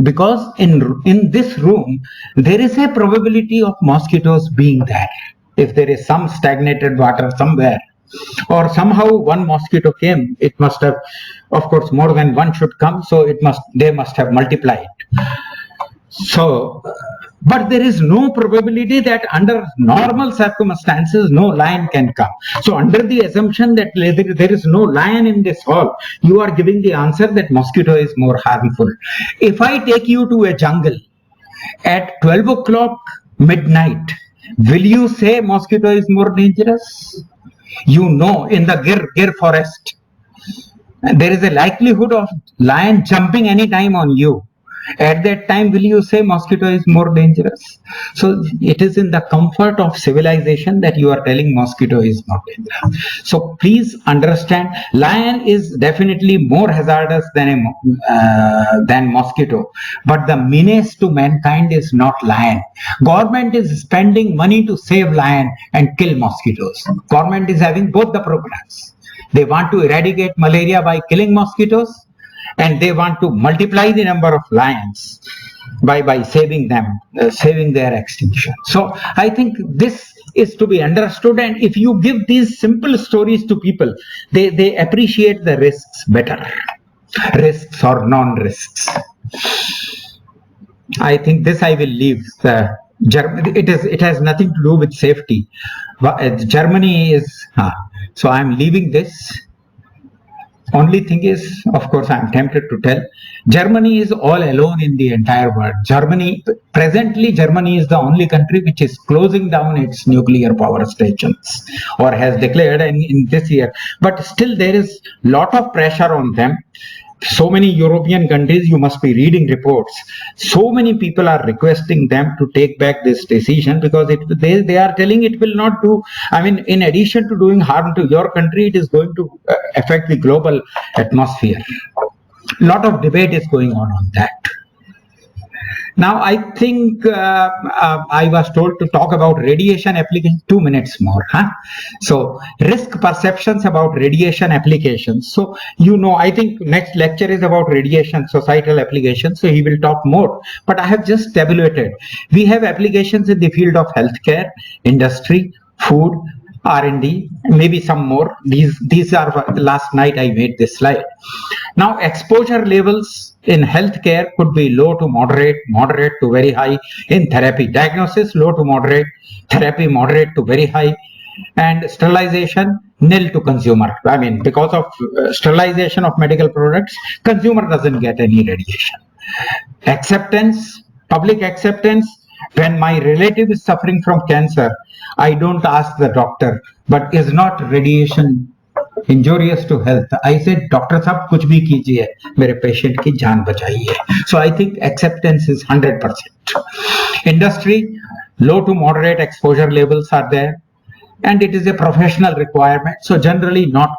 Because in this room, there is a probability of mosquitoes being there. If there is some stagnated water somewhere, or somehow one mosquito came, it must have, of course, more than one should come, so they must have multiplied. So, but there is no probability that under normal circumstances, no lion can come. So under the assumption that there is no lion in this hall, you are giving the answer that mosquito is more harmful. If I take you to a jungle at 12 o'clock midnight, will you say mosquito is more dangerous? You know, in the Gir forest, there is a likelihood of lion jumping any time on you. At that time, will you say mosquito is more dangerous? So it is in the comfort of civilization that you are telling mosquito is more dangerous. So please understand, lion is definitely more hazardous than mosquito. But the menace to mankind is not lion. Government is spending money to save lion and kill mosquitoes. Government is having both the programs. They want to eradicate malaria by killing mosquitoes, and they want to multiply the number of lions by saving them, saving their extinction. So I think this is to be understood, and if you give these simple stories to people, they appreciate the risks better, risks or non-risks. I think this I will leave. It has nothing to do with safety. Germany is so I'm leaving this. Only thing is, of course, I'm tempted to tell, Germany is all alone in the entire world. Presently, Germany is the only country which is closing down its nuclear power stations, or has declared in this year. But still, there is lot of pressure on them. So many European countries, you must be reading reports. So many people are requesting them to take back this decision, because they are telling it will not do. I mean, in addition to doing harm to your country, it is going to affect the global atmosphere. Lot of debate is going on that. Now, I think I was told to talk about radiation application. 2 minutes more. So, risk perceptions about radiation applications. So, I think next lecture is about radiation societal applications. So, he will talk more. But I have just tabulated. We have applications in the field of healthcare, industry, food, R&D, maybe some more. These are last night I made this slide. Now, exposure levels in healthcare could be low to moderate, moderate to very high. In therapy, diagnosis, low to moderate, therapy, moderate to very high, and sterilization, nil to consumer. I mean, because of sterilization of medical products, consumer doesn't get any radiation. Acceptance, public acceptance. When my relative is suffering from cancer, I don't ask the doctor, but is not radiation injurious to health? I said, doctor साहब कुछ भी कीजिए, मेरे patient की जान बचाइए. So I think acceptance is 100%. Industry, low to moderate exposure levels are there, and it is a professional requirement. So generally, not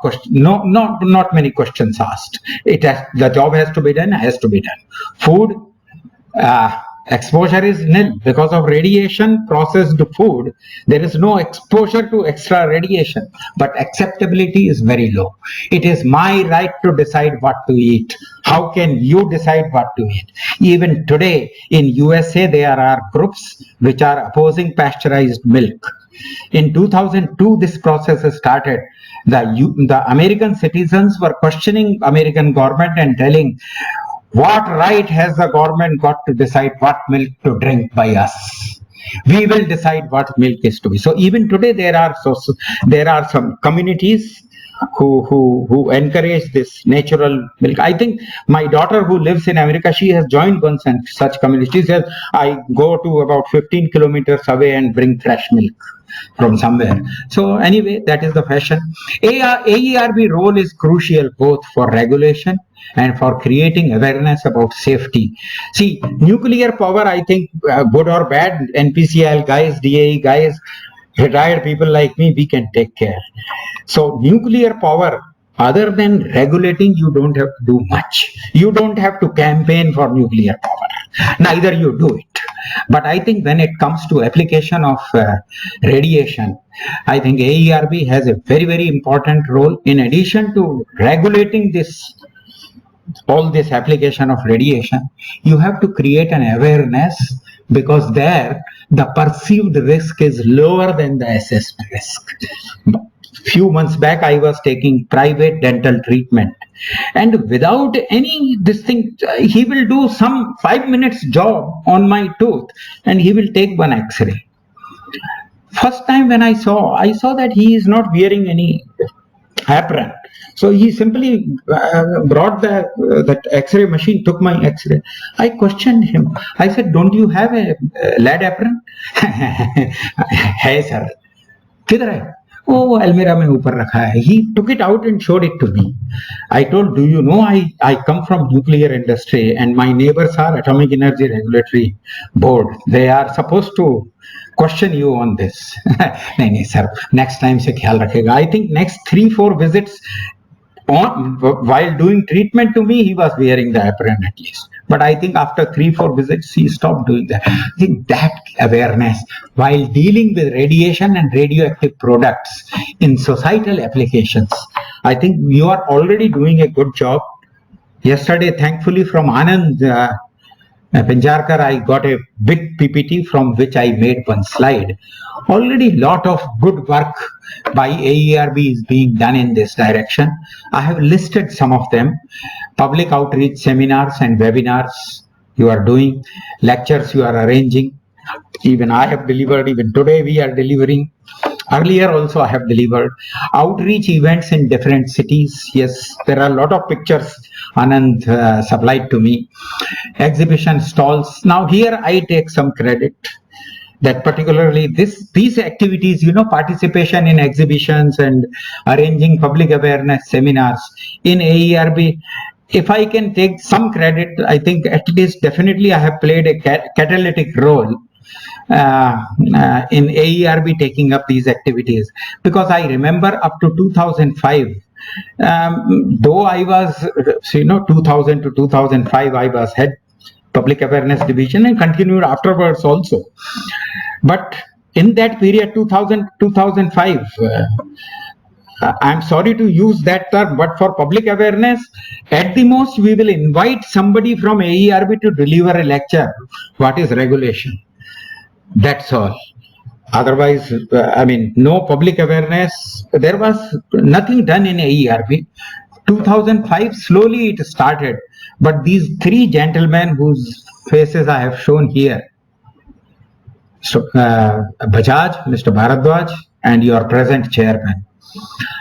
many questions asked. The job has to be done. Food. Exposure is nil because of radiation. Processed food, there is no exposure to extra radiation, but acceptability is very low. It is my right to decide what to eat. How can you decide what to eat? Even today in USA, there are groups which are opposing pasteurized milk. In 2002, this process started. The American citizens were questioning American government and telling, what right has the government got to decide what milk to drink by us? We will decide what milk is to be. So even today there are some communities who encourage this natural milk. I think my daughter who lives in America, she has joined one such community. She says, I go to about 15 kilometers away and bring fresh milk from somewhere. So anyway, that is the fashion. AERB role is crucial both for regulation and for creating awareness about safety. See, nuclear power, I think, good or bad, NPCL guys, DAE guys, retired people like me, we can take care. So nuclear power, other than regulating, you don't have to do much. You don't have to campaign for nuclear power. Neither you do it. But I think when it comes to application of radiation, I think AERB has a very, very important role. In addition to regulating all this application of radiation, you have to create an awareness, because there the perceived risk is lower than the assessed risk. Few months back, I was taking private dental treatment, and without this thing, he will do some 5 minutes job on my tooth, and he will take one X-ray. First time when I saw that he is not wearing any apron. So he simply brought that X-ray machine, took my X-ray. I questioned him. I said, don't you have a lead apron? Hey sir. किधर है? Oh, अलमीरा में ऊपर रखा है. He took it out and showed it to me. I told, do you know I come from nuclear industry and my neighbors are Atomic Energy Regulatory Board. They are supposed to question you on this. नहीं sir, next time से ख्याल रखेगा. I think next 3-4 visits while doing treatment to me, he was wearing the apron at least. But I think after 3-4 visits, he stopped doing that. I think that awareness while dealing with radiation and radioactive products in societal applications, I think you are already doing a good job. Yesterday, thankfully, from Anand Pinjarkar, I got a big PPT from which I made one slide. Already lot of good work by AERB is being done in this direction. I have listed some of them. Public outreach seminars and webinars you are doing, lectures you are arranging. Even I have delivered, even today we are delivering. Earlier also I have delivered. Outreach events in different cities. Yes, there are a lot of pictures Anand supplied to me. Exhibition stalls. Now here I take some credit that particularly these activities, participation in exhibitions and arranging public awareness seminars in AERB, if I can take some credit, I think at least definitely I have played a catalytic role in AERB taking up these activities, because I remember up to 2005, though I was 2000 to 2005 I was head public awareness division and continued afterwards also, but in that period 2000 2005, I'm sorry to use that term, but for public awareness, at the most we will invite somebody from AERB to deliver a lecture. What is regulation? That's all. Otherwise, no public awareness. There was nothing done in AERB. 2005, slowly it started. But these three gentlemen whose faces I have shown here, so, Bajaj, Mr. Bharadwaj, and your present chairman,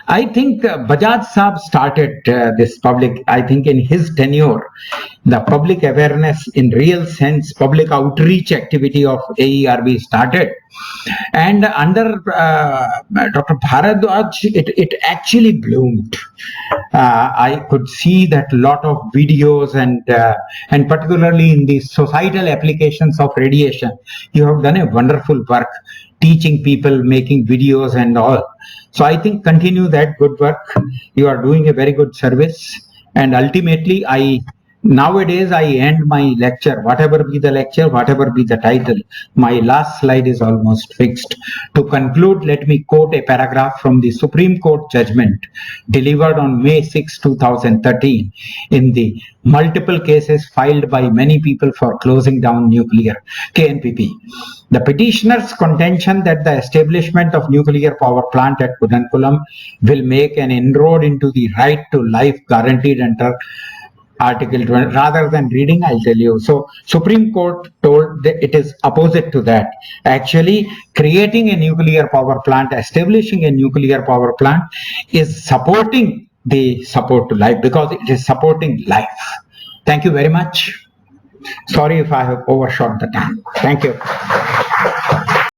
I think Bajaj Saab started this public, I think in his tenure, the public awareness in real sense, public outreach activity of AERB started. And under Dr. Bharadwaj, it actually bloomed. I could see that lot of videos and particularly in the societal applications of radiation, you have done a wonderful work teaching people, making videos and all. So I think continue that good work. You are doing a very good service. And ultimately, nowadays I end my lecture, whatever be the lecture, whatever be the title, my last slide is almost fixed. To conclude, let me quote a paragraph from the Supreme Court judgment delivered on May 6, 2013 in the multiple cases filed by many people for closing down nuclear, KNPP. The petitioner's contention that the establishment of nuclear power plant at Kudankulam will make an inroad into the right to life guaranteed under Article 20. Rather than reading, I'll tell you. So Supreme Court told that it is opposite to that. Actually, creating a nuclear power plant, establishing a nuclear power plant is supporting the support to life, because it is supporting life. Thank you very much. Sorry if I have overshot the time. Thank you.